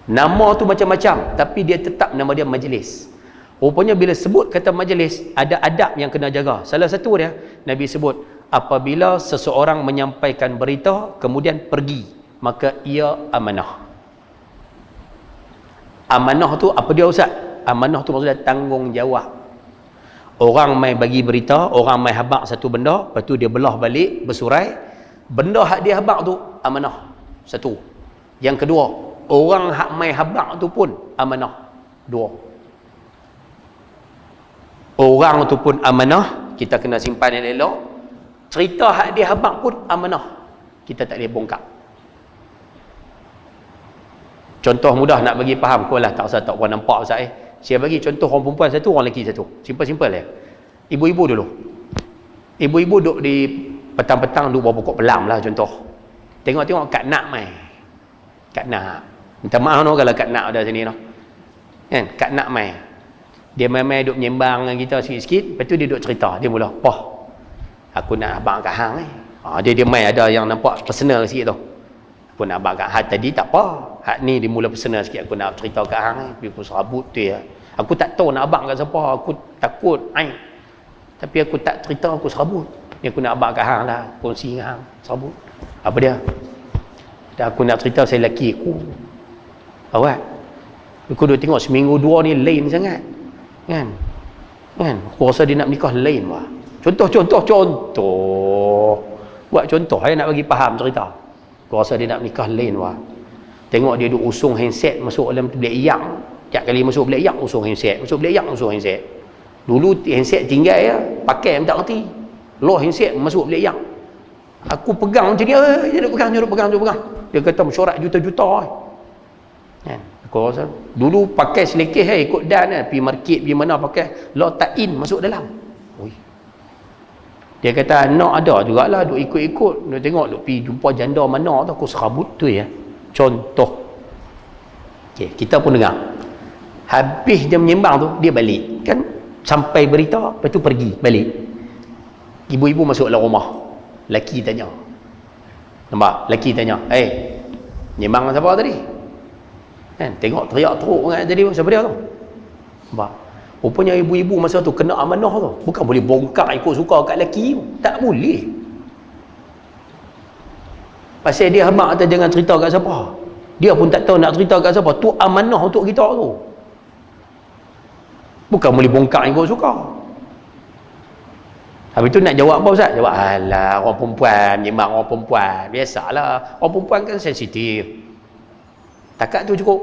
Nama tu macam-macam, tapi dia tetap nama dia majlis. Rupanya bila sebut kata majlis, ada adab yang kena jaga. Salah satu dia, Nabi sebut, apabila seseorang menyampaikan berita kemudian pergi, maka ia amanah. Amanah tu apa dia Ustaz? Amanah tu maksudnya tanggungjawab. Orang mai bagi berita, orang mai habaq satu benda, lepas tu dia belah balik bersurai, benda hak dia habaq tu amanah. Satu. Yang kedua, orang hak mai habaq tu pun amanah. 2. Orang tu pun amanah, kita kena simpan elok-elok. Cerita hak dia habaq pun amanah, kita tak boleh bongkar. Contoh mudah nak bagi faham, kau lah tak usah tak pernah nampak Ustaz Saya bagi contoh orang perempuan satu, orang lelaki satu. Simple-simple ya. Ibu-ibu dulu. Ibu-ibu duduk di petang-petang duduk bawah pokok pelam lah contoh. Tengok-tengok Kak Nak mai. Kak Nak. Minta maaf no kalau Kak Nak ada sini no. Kan? Kak Nak mai. Dia mai-mai duduk menyembang dengan kita sikit-sikit. Lepas tu dia duduk cerita. Dia mula, "Pah, aku nak abang kat hang ni." Dia mai ada yang nampak personal sikit tu. Aku nak abang kat hang tadi tak apa. Hak ni dia mula personal sikit. Aku nak cerita kat hang ni. Aku serabut tu ya. Aku tak tahu nak abang kat siapa. Aku takut. Tapi aku tak cerita, aku serabut. Ni aku nak abang kat hang lah. Kongsi dengan hang. Serabut. Apa dia? Dan aku nak cerita saya lelaki aku. Awak. Aku dah tengok seminggu dua ni lain sangat. Kan? Aku rasa dia nak menikah lain lah. Contoh. Buat contoh. Saya nak bagi faham cerita. Aku rasa dia nak menikah lain lah. Tengok dia duk usung handset masuk dalam bilik yang. Tiap kali masuk bilik yang usung handset. Masuk bilik yang usung handset. Dulu handset tinggal ya. Pakai tak kerti. Loh handset masuk bilik yang. Aku pegang macam ni. Dia duk pegang. Dia kata mesyuarat juta-juta. Kan? Aku rasa dulu pakai selekeh ikut dan pergi market pergi mana pakai loh tak in masuk dalam. Oi. Dia kata nak ada jugalah duk ikut-ikut. Dia tengok duk pergi jumpa janda mana tu aku serabut tu ya. Contoh. Okey, kita pun dengar. Habis dia menyembang tu dia balik kan sampai berita lepas tu pergi balik. Ibu-ibu masuk dalam rumah. Laki tanya. Nampak? Laki tanya, menyembang siapa tadi? Kan tengok teriak teruk kan tadi siapa dia tu? Nampak? Rupanya ibu-ibu masa tu kena amanah tu. Bukan boleh bongkar ikut suka kat lelaki tu. Tak boleh. Pasal dia hamak kata jangan cerita kat siapa. Dia pun tak tahu nak cerita kat siapa. Tu amanah untuk kita tu. Bukan boleh bongkar ikut suka. Habis tu nak jawab apa Ustaz? Jawab, alah orang perempuan, memang orang perempuan. Biasalah. Orang perempuan kan sensitif. Takat tu cukup.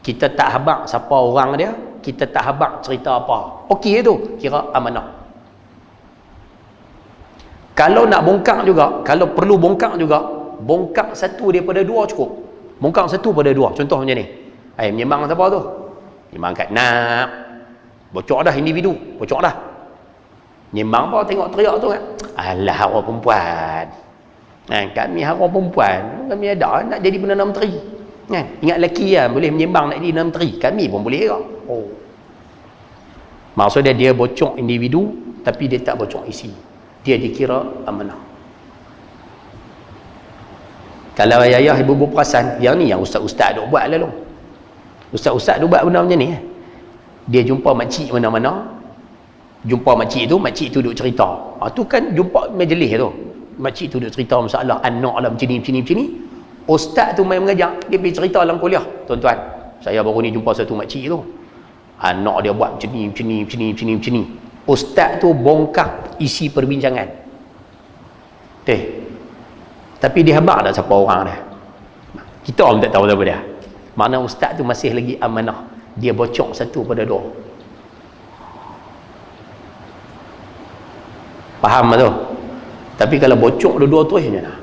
Kita tak habaq siapa orang dia. Kita tak habaq cerita apa. Okey tu. Kira amanah. Kalau nak bongkar juga, kalau perlu bongkar juga, bongkar satu daripada dua cukup. Bongkar satu pada dua. Contoh macam ni. Menyembang siapa tu? Menyembang Kak Nak. Bocor dah individu. Bocor dah. Menyembang apa? Tengok teriak tu kan. Alah orang perempuan. Kami orang perempuan. Kami ada nak jadi Perdana Menteri. Kan? Ingat lelaki kan boleh menyembang nak jadi Perdana Menteri. Kami pun boleh ke? Maksudnya dia bocor individu tapi dia tak bocor isi. Dia dikira amanah. Kalau ayah ibu-ibu perasan, yang ni yang ustaz-ustaz duk buat lalu. Ustaz-ustaz duk buat benda macam ni. Dia jumpa makcik mana-mana. Jumpa makcik tu duk cerita. Tu kan jumpa majlis tu. Makcik tu duk cerita masalah anak lah macam ni. Ustaz tu main mengajar, dia pergi cerita dalam kuliah. Tuan-tuan, saya baru ni jumpa satu makcik tu. Anak dia buat macam ni. Ustaz tu bongkar isi perbincangan. Tapi dia habaq tak siapa orang dia. Kita orang tak tahu siapa dia. Makna ustaz tu masih lagi amanah. Dia bocor satu pada dua. Faham tu? Tapi kalau bocor dua-dua tu macam mana?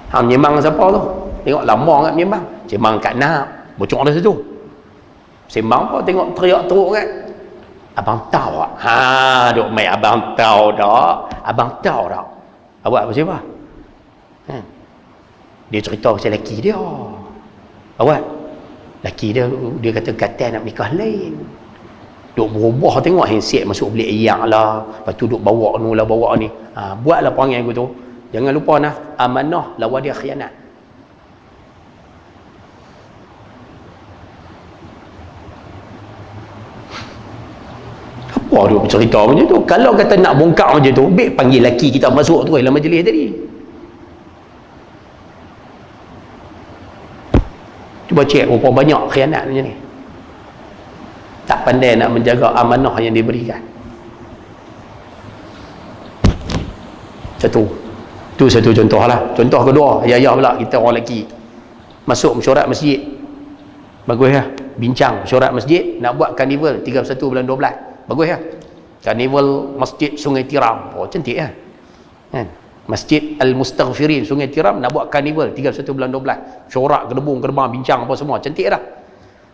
Hang menyembang siapa tu? Tengok lama kan menyembang. Sembang Kak Nak, bocor dah situ. Sembang apa? Tengok teriak teruk kan. Abang tahu tak? Duk main abang tahu tak? Abang tahu tak? Awak apa siapa? Dia cerita pasal lelaki dia. Awak, lelaki dia kata nak nikah lain. Duk berubah tengok handset masuk bilik iyak lah. Lepas tu duk bawa ni lah bawa ni. Buatlah perangai aku tu. Jangan lupa amanah lawan dia khianat. Apa dia bercerita macam tu? Kalau kata nak bongkar macam tu, baik panggil lelaki kita masuk tu dalam majlis tadi. Cuba cek berapa banyak khianat macam ni. Tak pandai nak menjaga amanah yang diberikan. Tu satu contoh lah. Contoh kedua, ayah pula kita orang lelaki masuk mesyuarat masjid. Bagus ya. Bincang mesyuarat masjid nak buat karnival 31 bulan 12. Bagus ya. Karnival Masjid Sungai Tiram. Cantik ya. Masjid Al-Mustaghfirin Sungai Tiram nak buat karnival 31 bulan 12. Mesyuarat, gedebung, gerbang, bincang apa semua. Cantik dah.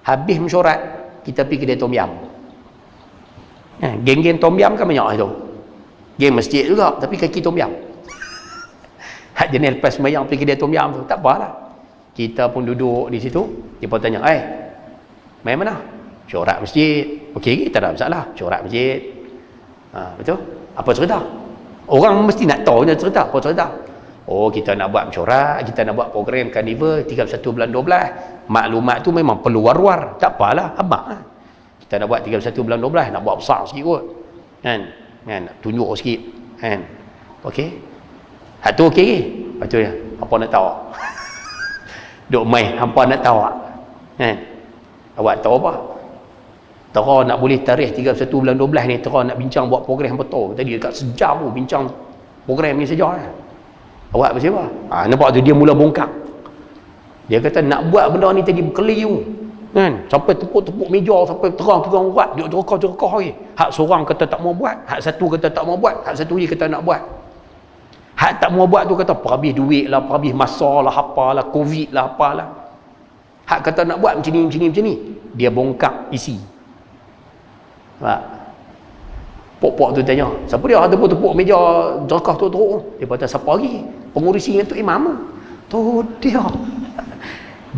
Habis mesyuarat, kita pergi kedai tom yam. Geng-geng tom yam kan banyak tu. Geng masjid juga, tapi kaki tom yam. Hak jenis lepas sembahyang pergi kedai tom yam tu, tak apalah. Kita pun duduk di situ, dia pun tanya, main mana? Corak masjid. Okey, tak ada masalah. Corak masjid. Betul? Apa cerita? Orang mesti nak tahu je cerita. Apa cerita? Oh, kita nak buat corak, kita nak buat program karnival 31 bulan 12. Maklumat tu memang perlu war-war. Tak apalah, abang. Kita nak buat 31 bulan 12, nak buat besar sikit kot. Kan? Nak tunjuk sikit. Kan? Okey. Hak tu okey ke? Lepas tu dia, apa nak tahu? Duk main, hampa nak tahu. Kan? Awak tahu apa? Tera nak boleh tarikh 31 bulan 12 ni, Tera nak bincang buat program betul. Tadi dekat sejam tu bincang program ni saja. Awak macam apa? Nampak tu dia mula bongkar. Dia kata nak buat benda ni tadi berkeliru. Kan? Sampai tepuk-tepuk meja, sampai terang-terang buat, duk terkah-terkah lagi. Hak seorang kata tak mau buat, hak satu kata tak mau buat, hak satu lagi kata nak buat. Hak tak mau buat tu kata perhabis duit lah, perhabis masa lah, apalah, covid lah, apalah. Hak kata nak buat macam ni. Dia bongkar isi. Pak pok-pok tu tanya, siapa dia tepuk-tepuk meja jerkah tu teruk? Dia kata, siapa lagi? Pengurusi dengan tu imam. Tu dia.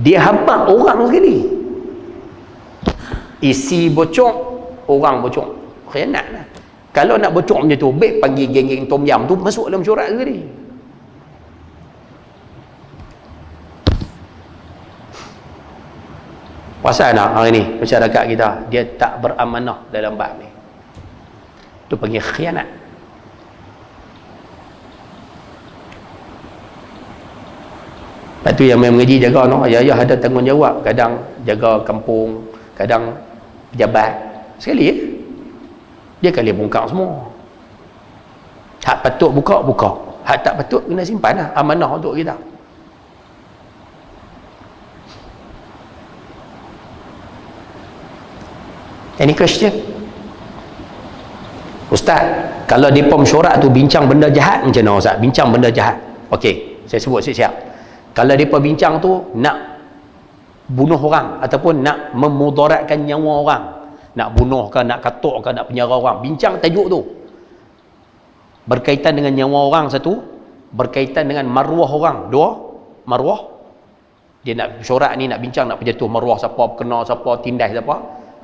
Dia hampak orang sekali. Isi bocor, orang bocor. Khianat lah. Kalau nak bocor macam tu, baik panggil geng-geng tom yam tu masuk dalam corak sekali. Pasal nak hari ni masyarakat kita, dia tak beramanah dalam bab ni. Tu panggil khianat. Lepas tu yang mengaji jaga no, ayah-ayah ada tanggungjawab, kadang jaga kampung, kadang pejabat. Sekali dia kali bongkar semua. Hak patut buka, hak tak patut kena simpan lah, amanah untuk kita. Any question? Ustaz, kalau di pom syorak tu bincang benda jahat macam mana Ustaz? Bincang benda jahat. Okey, saya sebut siap-siap. Kalau depa bincang tu nak bunuh orang ataupun nak memudaratkan nyawa orang, nak bunuh ke, nak katuk ke, nak penjara orang, bincang tajuk tu berkaitan dengan nyawa orang satu, berkaitan dengan maruah orang dua, maruah dia nak syorak ni, nak bincang nak penjatuh maruah siapa, kena siapa, tindas siapa,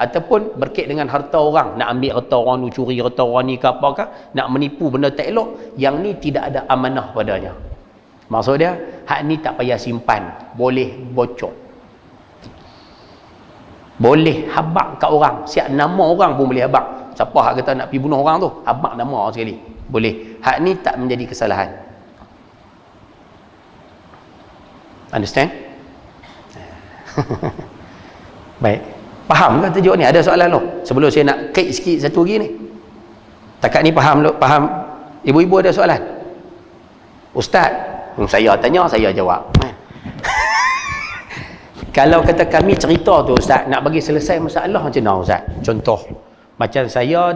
ataupun berkait dengan harta orang, nak ambil harta orang ni, curi harta orang ni ke apakah, nak menipu benda tak elok, yang ni tidak ada amanah padanya. Maksud dia, hak ni tak payah simpan, boleh bocor, boleh habak kat orang, siap nama orang pun boleh habak. Siapa hak kata nak pergi bunuh orang tu, habak nama sekali, boleh. Hak ni tak menjadi kesalahan. Understand? Baik, faham ke tajuk ni? Ada soalan lo? Sebelum saya nak kait sikit satu lagi ni, takat ni faham lo? Faham? Ibu-ibu ada soalan? Ustaz, saya tanya, saya jawab. Kalau kata kami cerita tu Ustaz, nak bagi selesai masalah macam mana Ustaz? Contoh, macam saya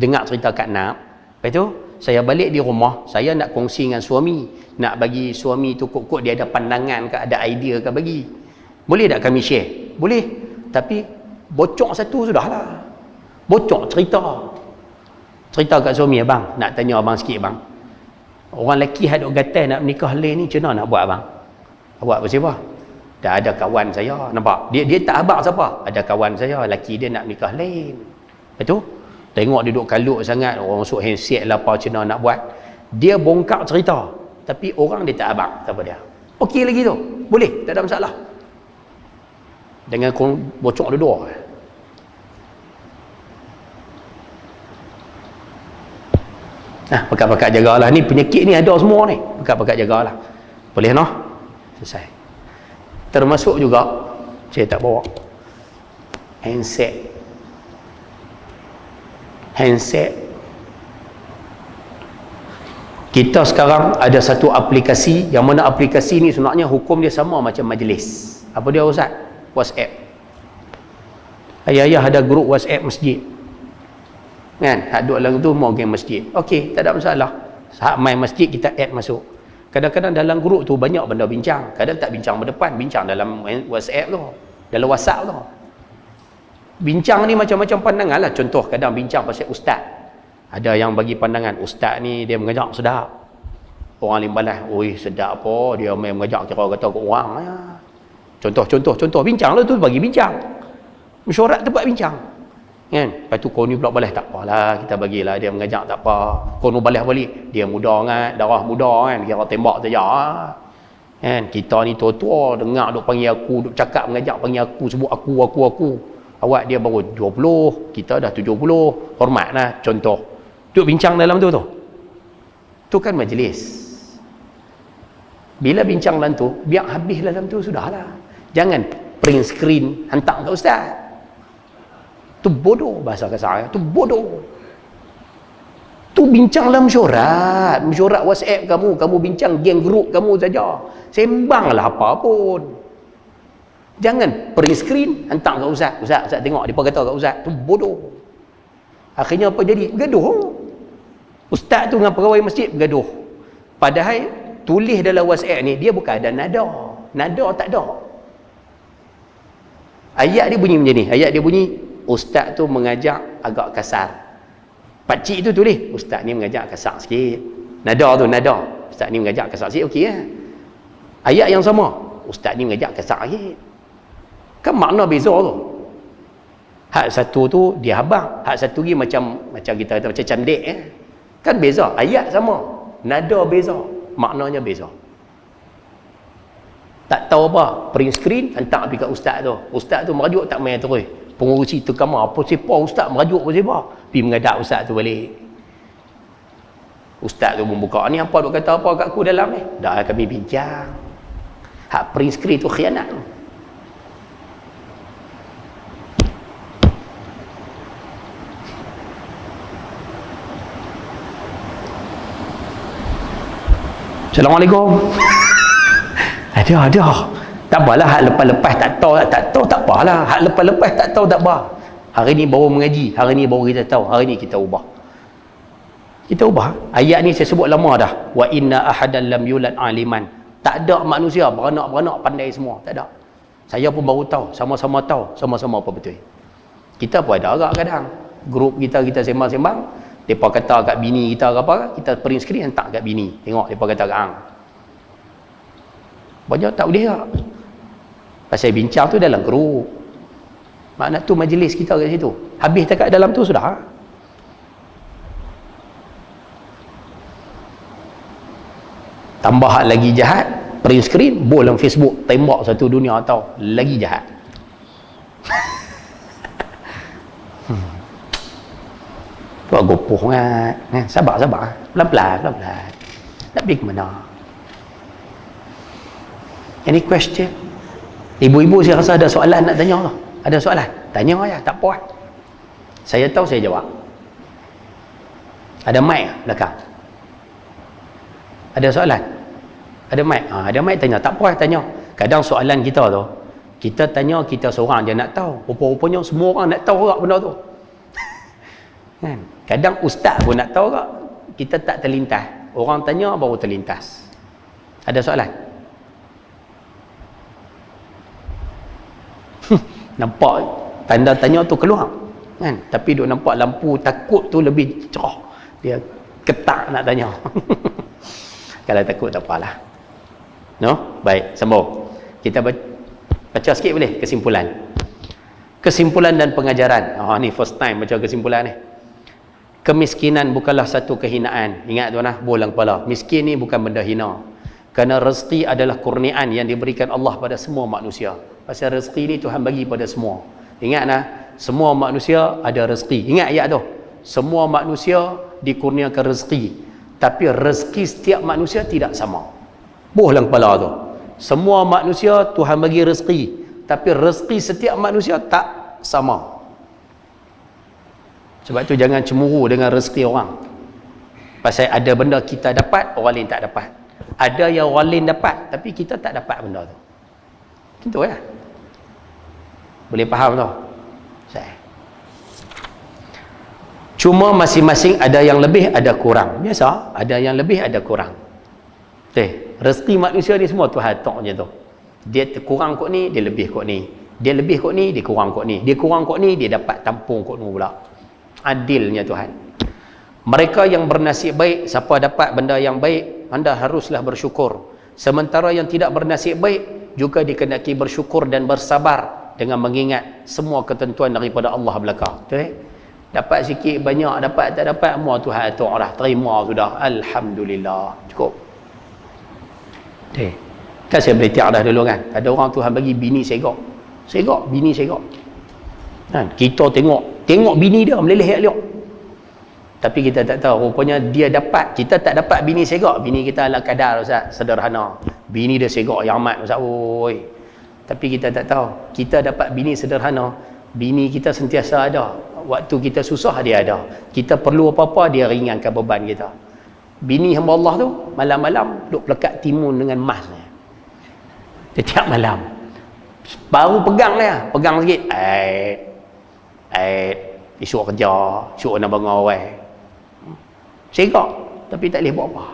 dengar cerita Kak Nap, lepas tu saya balik di rumah, saya nak kongsi dengan suami, nak bagi suami tu kok-kok dia ada pandangan ke, ada idea ke bagi. Boleh tak kami share? Boleh. Tapi bocor satu sudahlah. Bocor cerita. Cerita kat suami, abang, nak tanya abang sikit bang. Orang lelaki haduk gatal nak menikah lain ni, macam mana nak buat abang? Awak bersiapa? Dah ada kawan saya, nampak? Dia tak abang siapa? Ada kawan saya, lelaki dia nak menikah lain. Lepas tu, tengok dia duduk kalut sangat, orang masuk handset lah apa, macam mana nak buat. Dia bongkar cerita. Tapi orang dia tak abang, siapa dia? Okey lagi tu. Boleh, tak ada masalah. Dengan bocor dua-dua. Pakat-pakat jagalah. Ni penyakit ni ada semua ni. Pakat-pakat jagalah. Boleh noh? Selesai. Termasuk juga, saya tak bawa handset. Kita sekarang ada satu aplikasi, yang mana aplikasi ni sebenarnya hukum dia sama macam majlis. Apa dia Ustaz? WhatsApp. Ayah-ayah ada grup WhatsApp masjid. Kan? Hak duduk dalam tu mau geng masjid. Okey, tak ada masalah. Hak main masjid kita add masuk. Kadang-kadang dalam grup tu banyak benda bincang. Kadang tak bincang berdepan, bincang dalam WhatsApp tu. Dalam WhatsApp tu. Bincang ni macam-macam pandangan lah. Contoh kadang bincang pasal ustaz. Ada yang bagi pandangan ustaz ni dia mengajak sedap. Orang lain balas, oi sedap apa dia main mengajak kira kata ke orang ya. Contoh bincang lah tu, bagi bincang. Mesyuarat tempat bincang. Kan? Lepas tu kau ni pula balas, tak apalah, kita bagilah dia mengajak tak apa. Kau ni balas balik, dia muda kan, darah muda kan, kira tembak saja. Kan? Kita ni tua-tua dengar duk panggil aku, duk cakap mengajak panggil aku, sebut aku. Awak dia baru 20, kita dah 70, hormatlah. Contoh. Duk bincang dalam tu. Tu kan majlis. Bila bincang dalam tu, biar habis dalam tu sudahlah. Jangan print screen hantar ke ustaz. Tu bodoh bahasa kasar. Tu bodoh. Tu bincang dalam mesyuarat WhatsApp kamu bincang geng grup kamu saja. Sembanglah apa pun. Jangan print screen hantar ke ustaz. Ustaz tengok depa kata kat ustaz. Tu bodoh. Akhirnya apa jadi? Bergaduh. Ustaz tu dengan pegawai masjid bergaduh. Padahal tulis dalam WhatsApp ni dia bukan ada nada. Nada tak ada. Ayat dia bunyi macam ni. Ayat dia bunyi, ustaz tu mengajak agak kasar. Pakcik tu tulis, ustaz ni mengajak kasar sikit. Nada tu, nada. Ustaz ni mengajak kasar sikit, okey lah. Ayat yang sama, ustaz ni mengajak kasar sikit. Kan makna beza tu. Hak satu tu dia habang, hak satu lagi macam kita kata macam camdek Kan beza, ayat sama, nada beza, maknanya beza. Tak tahu apa, print screen hantar pergi kat ustaz tu. Ustaz tu merajuk tak main terus. Pengurusi tu kamar, apa siapa ustaz merajuk apa siapa? Pergi mengadap ustaz tu balik. Ustaz tu membuka, ni apa duk kata apa kat aku dalam ni? Dah kami bincang. Hak print screen tu khianat. Assalamualaikum. Ada. Tak apalah, hak lepas-lepas tak tahu tak apalah. Hak lepas-lepas tak tahu tak apa. Hari ni baru mengaji, hari ni baru kita tahu, hari ni kita ubah. Kita ubah. Ayat ni saya sebut lama dah. Wa inna ahadan lam yulad aliman. Tak ada manusia beranak-beranak pandai semua, tak ada. Saya pun baru tahu, sama-sama tahu, sama-sama apa betul. Kita pun ada agak kadang. Grup kita sembang-sembang, depa kata kat bini kita ke apa, kita print screen hantar kat bini. Tengok depa kata kat hang. Banyak tak boleh tak? Pasal bincang tu dalam grup. Makna tu majlis kita kat situ. Habis dekat dalam tu sudah. Tambah lagi jahat, print screen, bol dalam Facebook, tembak satu dunia tahu. Lagi jahat. Tu gopoh kan. Sabar. Pelan-pelan. Nak pergi ke mana? Any question? Ibu-ibu saya rasa ada soalan nak tanya tak? Ada soalan? Tanya aja, tak puas. Saya tahu saya jawab. Ada mic belakang? Ada soalan? Ada mic? Ada mic tanya, tak puas tanya. Kadang soalan kita tu, kita tanya kita seorang je nak tahu. Rupa-rupanya semua orang nak tahu tak benda tu. Kan? Kadang ustaz pun nak tahu tak, kita tak terlintas. Orang tanya baru terlintas. Ada soalan? Nampak tanda tanya tu keluar kan, tapi duk nampak lampu takut tu lebih cerah, dia ketak nak tanya. Kalau takut tak apalah, no? Baik, sambung. Kita baca sikit boleh kesimpulan dan pengajaran. Ni first time baca kesimpulan ni. Kemiskinan bukanlah satu kehinaan. Ingat tuan bolang kepala, miskin ni bukan benda hina, kerana rezeki adalah kurniaan yang diberikan Allah pada semua manusia. Pasal rezeki ni Tuhan bagi pada semua. Ingat semua manusia ada rezeki. Ingat ayat tu. Semua manusia dikurniakan rezeki. Tapi rezeki setiap manusia tidak sama. Bohlang kepala tu. Semua manusia Tuhan bagi rezeki. Tapi rezeki setiap manusia tak sama. Sebab tu jangan cemburu dengan rezeki orang. Pasal ada benda kita dapat, orang lain tak dapat. Ada yang orang lain dapat, tapi kita tak dapat benda tu. Gitu ya. Boleh faham tu? Cuma masing-masing ada yang lebih, ada kurang. Biasa, ada yang lebih, ada kurang. Rezeki manusia ni semua Tuhan tok je tu. Dia kurang kot ni, dia lebih kot ni. Dia lebih kot ni, dia kurang kot ni. Dia kurang kot ni, dia dapat tampung kot ni pula. Adilnya Tuhan. Mereka yang bernasib baik, siapa dapat benda yang baik, anda haruslah bersyukur. Sementara yang tidak bernasib baik juga dikenaki bersyukur dan bersabar dengan mengingat semua ketentuan daripada Allah belaka. Betul? Dapat sikit banyak, dapat tak dapat, semua Tuhan atur dah, terima sudah, alhamdulillah, cukup. Kan saya boleh tiap dah dulu kan, ada orang Tuhan bagi bini segak, bini segak kan, kita tengok bini dia meleleh elok, tapi kita tak tahu rupanya dia dapat, kita tak dapat bini segak. Bini kita ala kadar Ustaz, sederhana, bini dia segak yang amat Ustaz, oi. Tapi kita tak tahu, kita dapat bini sederhana, bini kita sentiasa ada, waktu kita susah dia ada, kita perlu apa-apa dia ringankan beban kita. Bini hamba Allah tu malam-malam duk pelekat timun dengan emas ni, setiap malam baru pegang dia, pegang sikit, esok kerja, esok nak bangun awal, segak tapi tak boleh buat apa.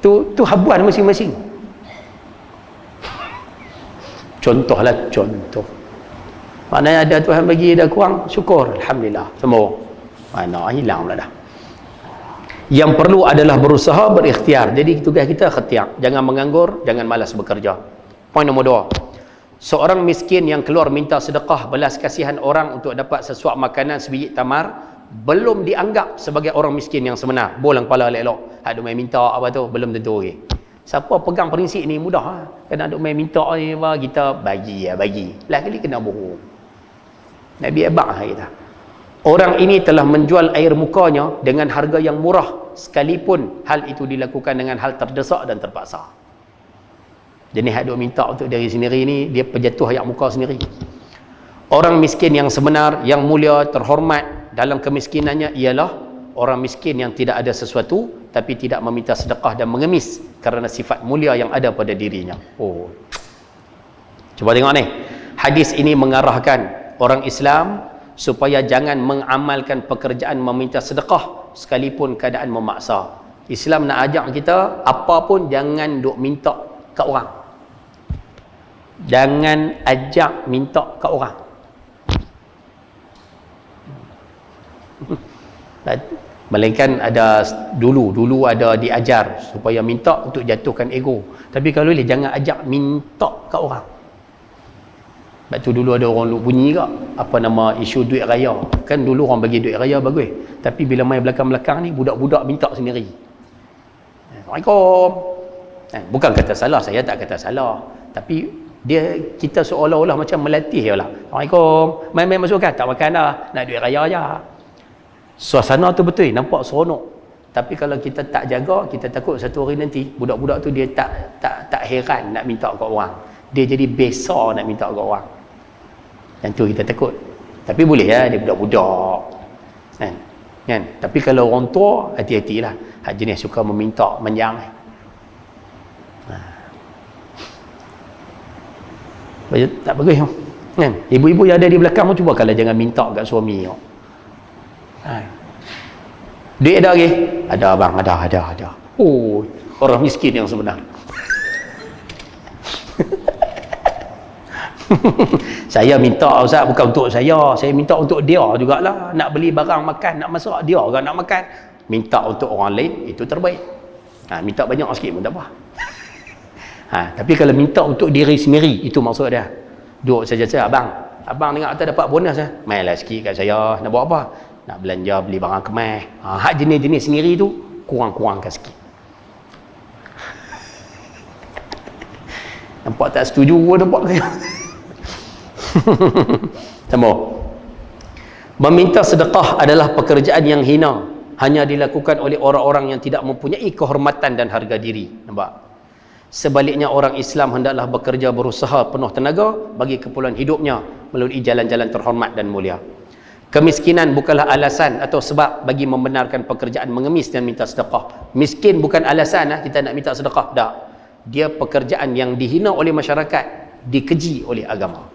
Tu habuan masing-masing. Contohlah, contoh. Maknanya ada Tuhan bagi, ada kurang, syukur, alhamdulillah, semua. Mana hilang pula dah. Yang perlu adalah berusaha, berikhtiar. Jadi tugas kita ikhtiar. Jangan menganggur, jangan malas bekerja. Poin nombor 2. Seorang miskin yang keluar minta sedekah, belas kasihan orang untuk dapat sesuap makanan sebiji tamar, belum dianggap sebagai orang miskin yang sebenar. Bolang kepala elok-elok. Ada main minta apa tu, belum tentu okey. Siapa pegang prinsip ni mudah. Kena ada main minta ni, kita bagi. Lah kali kena bohong. Nabi abang kita. Orang ini telah menjual air mukanya dengan harga yang murah, sekalipun hal itu dilakukan dengan hal terdesak dan terpaksa. Jenis hak duk minta untuk diri sendiri ni, dia penjatuh air muka sendiri. Orang miskin yang sebenar, yang mulia, terhormat dalam kemiskinannya ialah orang miskin yang tidak ada sesuatu tapi tidak meminta sedekah dan mengemis kerana sifat mulia yang ada pada dirinya. Oh. Cuba tengok ni. Hadis ini mengarahkan orang Islam supaya jangan mengamalkan pekerjaan meminta sedekah sekalipun keadaan memaksa. Islam nak ajak kita, apa pun jangan duk minta ke orang. Jangan ajak minta ke orang. Melainkan ada dulu ada diajar supaya minta untuk jatuhkan ego. Tapi kalau boleh jangan ajak minta ke orang. Sebab tu dulu ada orang bunyi ke apa nama isu duit raya. Kan dulu orang bagi duit raya bagus. Tapi bila main belakang-belakang ni budak-budak minta sendiri. Assalamualaikum. Bukan kata salah, saya tak kata salah. Tapi kita seolah-olah macam melatih lah. Assalamualaikum. Main-main masukkan, tak makan dah. Nak duit raya je. Suasana tu betul, nampak seronok. Tapi kalau kita tak jaga, kita takut satu hari nanti budak-budak tu dia tak heran nak minta ke orang. Dia jadi besar nak minta ke orang. Yang tu kita takut. Tapi boleh ya, dia budak-budak. Kan? Tapi kalau orang tua, hati-hatilah. Hak jenis suka meminta, menjang. Tak bagus kan? Ibu-ibu yang ada di belakang pun cuba kalau jangan minta kat suami. Duit ada lagi? Ada bang, ada. Oh, orang miskin yang sebenar. Saya minta Ustaz bukan untuk saya minta untuk dia jugalah. Nak beli barang makan, nak masak, dia orang nak makan. Minta untuk orang lain, itu terbaik. Minta banyak sikit pun tak apa. Tapi kalau minta untuk diri sendiri, itu maksud dia. Duduk saja abang dengar kata dapat bonus mainlah sikit kat saya. Nak buat apa? Nak belanja, beli barang kemas. Hak jenis-jenis sendiri tu kurang-kurangkan sikit. Nampak tak setuju pun nampak saya. Sambung. Meminta sedekah adalah pekerjaan yang hina, hanya dilakukan oleh orang-orang yang tidak mempunyai kehormatan dan harga diri. Nampak? Sebaliknya orang Islam hendaklah bekerja berusaha penuh tenaga bagi keperluan hidupnya melalui jalan-jalan terhormat dan mulia. Kemiskinan bukanlah alasan atau sebab bagi membenarkan pekerjaan mengemis dan minta sedekah. Miskin bukan alasan kita nak minta sedekah. Tak. Dia pekerjaan yang dihina oleh masyarakat, dikeji oleh agama.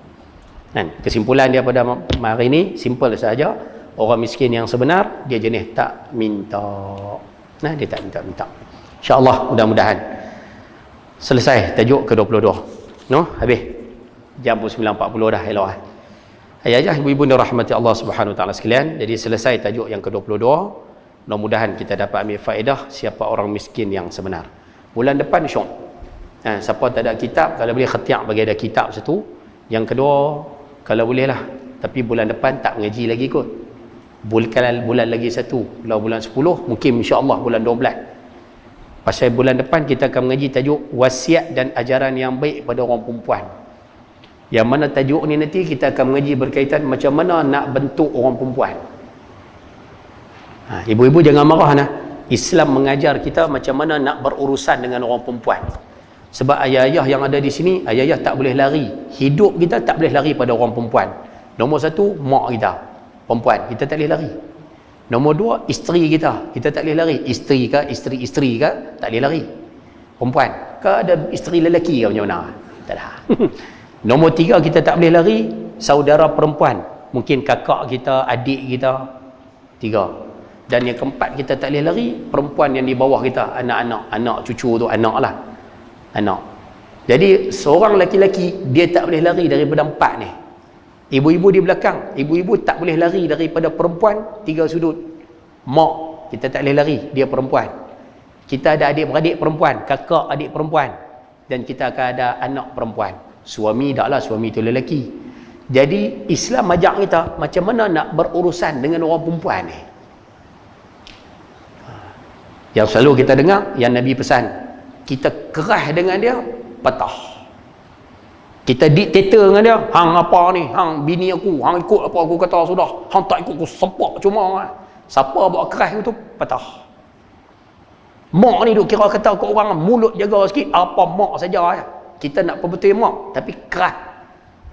Kesimpulan dia pada hari ini simple saja. Orang miskin yang sebenar dia jenis tak minta. Dia tak minta. InsyaAllah mudah-mudahan selesai tajuk ke-22. No, habis. Jam pun 9.40 dah, elok lah. Ayah-ayah, ibu-ibu yang rahmati Allah Subhanahu Wa Taala sekalian, jadi selesai tajuk yang ke-22. Mudah-mudahan kita dapat ambil faedah siapa orang miskin yang sebenar. Bulan depan syok. Siapa tak ada kitab, kalau boleh khatiak bagi ada kitab satu. Yang kedua, kalau boleh lah, tapi bulan depan tak mengaji lagi kot. Bulan lagi satu, kalau bulan 10 mungkin insya-Allah bulan 12. Pasal bulan depan kita akan mengaji tajuk wasiat dan ajaran yang baik pada orang perempuan. Yang mana tajuk ni nanti kita akan mengaji berkaitan macam mana nak bentuk orang perempuan. Ibu-ibu jangan marah nah. Islam mengajar kita macam mana nak berurusan dengan orang perempuan. Sebab ayah-ayah yang ada di sini, ayah-ayah tak boleh lari. Hidup kita tak boleh lari pada orang perempuan. Nombor satu, mak kita, perempuan. Kita tak boleh lari. Nombor dua, isteri kita. Kita tak boleh lari. Isteri ke, isteri-isteri ke, tak boleh lari. Perempuan. Ke ada isteri lelaki ke macam mana? Tak ada. Nombor tiga, kita tak boleh lari. Saudara perempuan. Mungkin kakak kita, adik kita. Tiga. Dan yang keempat, kita tak boleh lari. Perempuan yang di bawah kita. Anak-anak. Anak cucu tu anak lah. Anak. Jadi seorang lelaki dia tak boleh lari daripada empat ni. Ibu-ibu di belakang, ibu-ibu tak boleh lari daripada perempuan tiga sudut. Mak kita tak boleh lari, dia perempuan. Kita ada adik-beradik perempuan, kakak adik perempuan, dan kita akan ada anak perempuan. Suami taklah, suami tu lelaki. Jadi Islam ajak kita macam mana nak berurusan dengan orang perempuan ni. Yang selalu kita dengar yang Nabi pesan, kita kerah dengan dia, patah. Kita diktator dengan dia, hang apa ni, hang bini aku, hang ikut apa aku kata sudah, hang tak ikut aku sepak cuma. Siapa buat keras itu, patah. Mak ni duk kira kata ke orang, mulut jaga sikit, apa mak saja. Kita nak perbetul mak, tapi keras,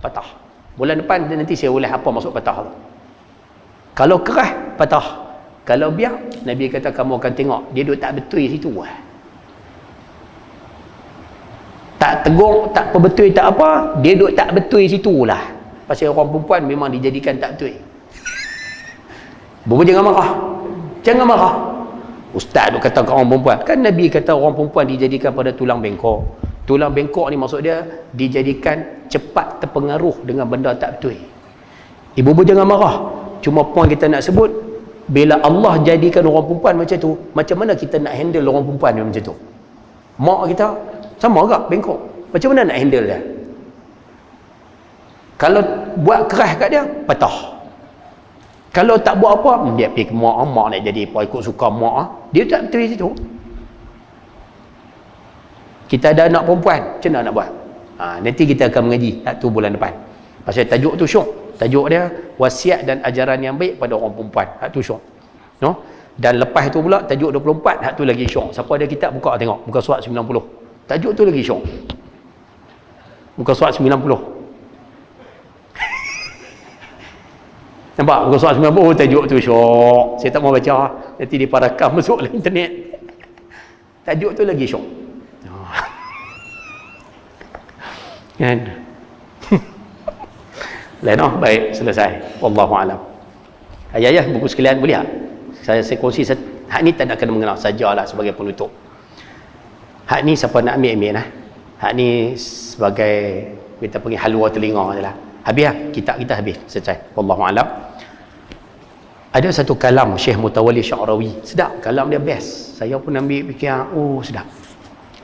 patah. Bulan depan nanti saya ulas apa maksud patah tu. Kalau keras, patah. Kalau biar, Nabi kata kamu akan tengok, dia duk tak betul situ. Tak tegur, tak perbetul, tak apa, dia duk tak betul situlah. Pasal orang perempuan memang dijadikan tak betul. Bubu jangan marah. Jangan marah. Ustaz duk kata ke orang perempuan. Kan Nabi kata orang perempuan dijadikan pada tulang bengkok. Tulang bengkok ni maksud dia dijadikan cepat terpengaruh dengan benda tak betul. Ibu-ibu jangan marah. Cuma poin kita nak sebut, bila Allah jadikan orang perempuan macam tu, macam mana kita nak handle orang perempuan macam tu? Mak kita sama agak bengkok. Macam mana nak handle dia? Kalau buat keras kat dia, patah. Kalau tak buat apa, dia pergi ke mak nak jadi apa, ikut suka mak. Dia tak betul di situ. Kita ada anak perempuan, macam mana nak buat? Nanti kita akan mengaji satu bulan depan. Pasal tajuk tu syok. Tajuk dia wasiat dan ajaran yang baik pada orang perempuan. Hak tu syok. No? Dan lepas tu pula tajuk 24, hak tu lagi syok. Siapa ada kitab buka tengok, muka surat 90. Tajuk tu lagi syok. Muka surat 90. Nampak? Muka surat 90. Oh, tajuk tu syok. Saya tak mau baca. Nanti diparakam masuk ke internet. Tajuk tu lagi syok. Kan? Lain oh, baik, selesai. Wallahualam. Ayah-ayah, buku sekalian boleh tak? Saya kongsi, hak ni tak nak kena mengenal sajalah sebagai penutup. Hak ni siapa nak ambil lah. Hak ni sebagai kita panggil halwa telinga je lah. Habis lah, kita habis, selesai. Wallahualam. Ada satu kalam Syekh Mutawalli Sya'rawi, sedap, kalam dia best. Saya pun ambil fikir, oh sedap.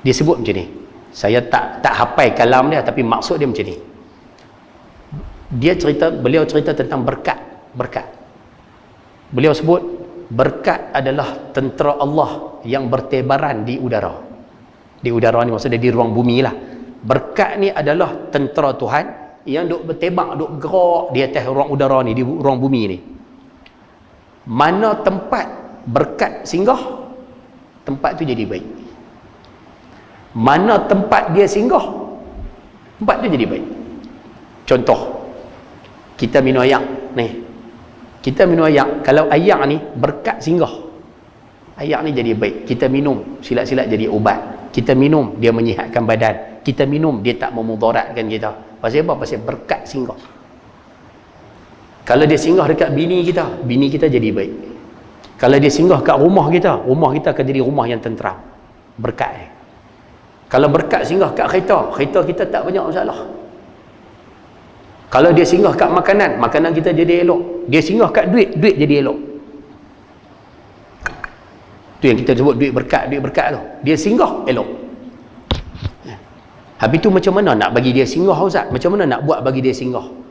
Dia sebut macam ni. Saya tak hafal kalam dia, tapi maksud dia macam ni. Beliau cerita tentang berkat. Beliau sebut berkat adalah tentera Allah yang bertebaran di udara. Di udara ni maksudnya di ruang bumi lah. Berkat ni adalah tentera Tuhan yang duk bertebak, duk bergerak di atas ruang udara ni, di ruang bumi ni. Mana tempat berkat singgah, tempat tu jadi baik. Mana tempat dia singgah, tempat tu jadi baik. Contoh, kita minum ayak ni. Kita minum ayak, kalau ayak ni berkat singgah, ayak ni jadi baik. Kita minum, silat-silat jadi ubat. Kita minum, dia menyihatkan badan. Kita minum, dia tak memudaratkan kita. Pasal apa? Pasal berkat singgah. Kalau dia singgah dekat bini kita jadi baik. Kalau dia singgah kat rumah kita akan jadi rumah yang tenteram. Berkat ni. Kalau berkat singgah kat kereta, kereta kita tak banyak masalah. Kalau dia singgah kat makanan, makanan kita jadi elok. Dia singgah kat duit, duit jadi elok. Tu yang kita sebut duit berkat tu. Dia singgah elok. Habis tu macam mana nak bagi dia singgah, Ustaz? Macam mana nak buat bagi dia singgah?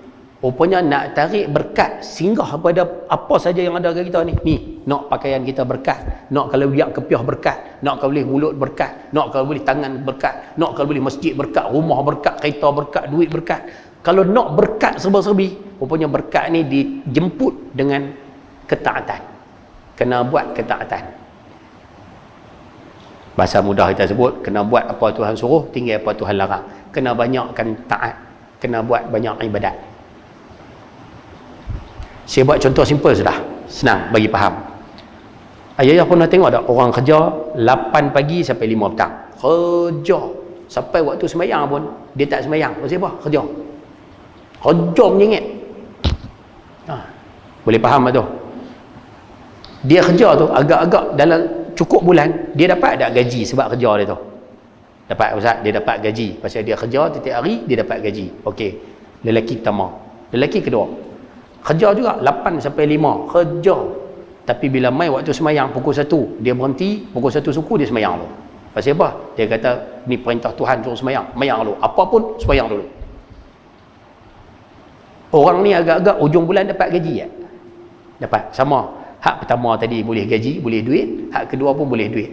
Rupanya nak tarik berkat singgah pada apa saja yang ada kat kita ni. Ni, nak pakaian kita berkat, nak kalau biak kepiah berkat, nak kalau boleh mulut berkat, nak kalau boleh tangan berkat, nak kalau boleh masjid berkat, rumah berkat, kereta berkat, duit berkat. Kalau nak berkat serba-serbi, rupanya berkat ni dijemput dengan ketaatan. Kena buat ketaatan. Bahasa mudah kita sebut, kena buat apa Tuhan suruh, tinggal apa Tuhan larang. Kena banyakkan taat, kena buat banyak ibadat. Saya buat contoh simple sudah, senang bagi faham. Ayah pernah tengok tak orang kerja 8 pagi sampai 5 petang. Kerja sampai waktu sembahyang pun dia tak sembahyang. Pasal apa? Kerja. Kerja menyengit. Boleh faham tak tu? Dia kerja tu agak-agak dalam cukup bulan dia dapat tak gaji sebab kerja dia tu? Dapat, Ustaz, dia dapat gaji pasal dia kerja setiap hari, dia dapat gaji. Okey. Lelaki pertama. Lelaki kedua, kerja juga 8 sampai 5 kerja, tapi bila mai waktu semayang pukul 1 dia berhenti, pukul 1 suku dia semayang dulu. Pasal apa? Dia kata ni perintah Tuhan suruh semayang, semayang dulu, apa pun semayang dulu. Orang ni agak-agak ujung bulan dapat gaji ya? Dapat, sama. Hak pertama tadi boleh gaji, boleh duit, hak kedua pun boleh duit.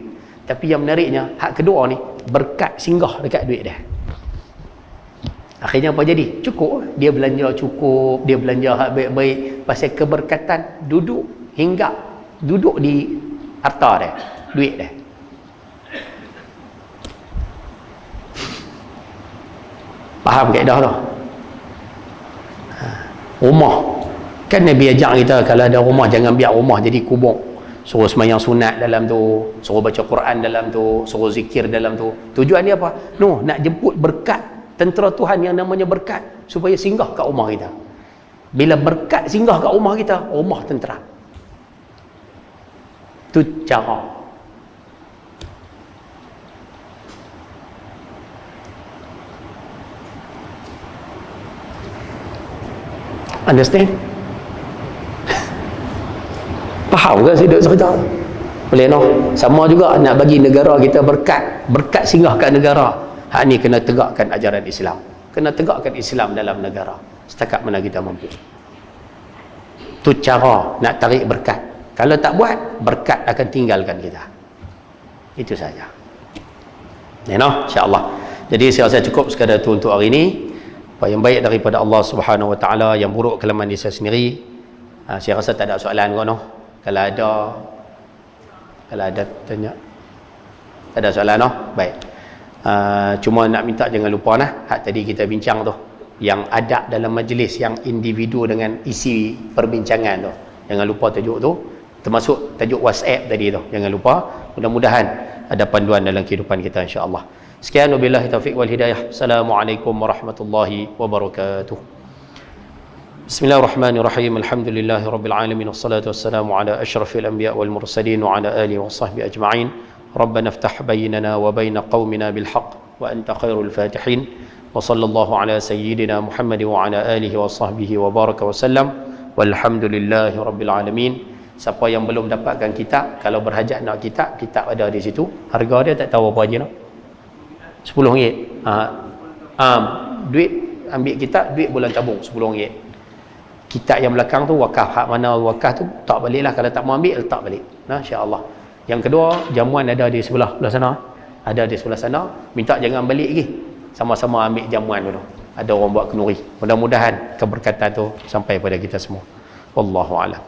Tapi yang menariknya, hak kedua ni berkat singgah dekat duit dia. Akhirnya apa jadi? Cukup. Dia belanja cukup, dia belanja hak baik-baik. Pasal keberkatan duduk hingga duduk di harta dia, duit dia. Faham kaedah tu? Rumah. Kan Nabi ajak kita kalau ada rumah jangan biar rumah jadi kubur. Suruh semayang sunat dalam tu, suruh baca Quran dalam tu, suruh zikir dalam tu. Tujuan dia apa? No, nak jemput berkat, tentera Tuhan yang namanya berkat supaya singgah kat rumah kita. Bila berkat singgah kat rumah kita, rumah tentera. Tu cara. Understand? Faham ke saya duduk cerita? Boleh no? Sama juga nak bagi negara kita berkat, berkat singgah kat negara. Hak ni kena tegakkan ajaran Islam, kena tegakkan Islam dalam negara setakat mana kita mampu. Tu cara nak tarik berkat. Kalau tak buat, berkat akan tinggalkan kita. Itu saja. No? InsyaAllah. Jadi saya rasa cukup sekadar tu untuk hari ini. Apa yang baik daripada Allah Subhanahu Wa Taala, yang buruk kelemahan diri saya sendiri. Saya rasa tak ada soalan kau no? Kalau ada tanya. Tak ada soalan no? Baik. Cuma nak minta jangan lupa nah, hak tadi kita bincang tu, yang adab dalam majlis, yang individu dengan isi perbincangan tu, jangan lupa tajuk tu, termasuk tajuk WhatsApp tadi tu, jangan lupa. Mudah-mudahan ada panduan dalam kehidupan kita insya-Allah. Sekian, wabillahi taufiq wal hidayah. Assalamualaikum warahmatullahi wabarakatuh. Bismillahirrahmanirrahim. Alhamdulillahi rabbil alamin, wassalatu wassalamu ala asyrafil anbiya wal mursalin wa ala alihi wa sahbihi ajma'in. ربنا افتح بيننا وبين قومنا بالحق وأنت خير الفاتحين وصلى الله على سيدنا محمد وعلى آله وصحبه وبارك وسلم والحمد لله رب العالمين. Siapa yang belum dapatkan kitab, kalau berhajat nak kitab, kitab ada di situ. Harga dia tak tahu apa aja no? RM10. Duit ambil kitab, duit bulan tabung RM10. Kitab yang belakang tu wakaf, hak mana wakaf tu tak baliklah, kalau tak mau ambil letak balik. Nah, insya-Allah. Yang kedua, jamuan ada di sebelah sana. Ada di sebelah sana. Minta jangan balik lagi. Sama-sama ambil jamuan dulu. Ada orang buat kenduri. Mudah-mudahan keberkatan tu sampai pada kita semua. Wallahu a'lam.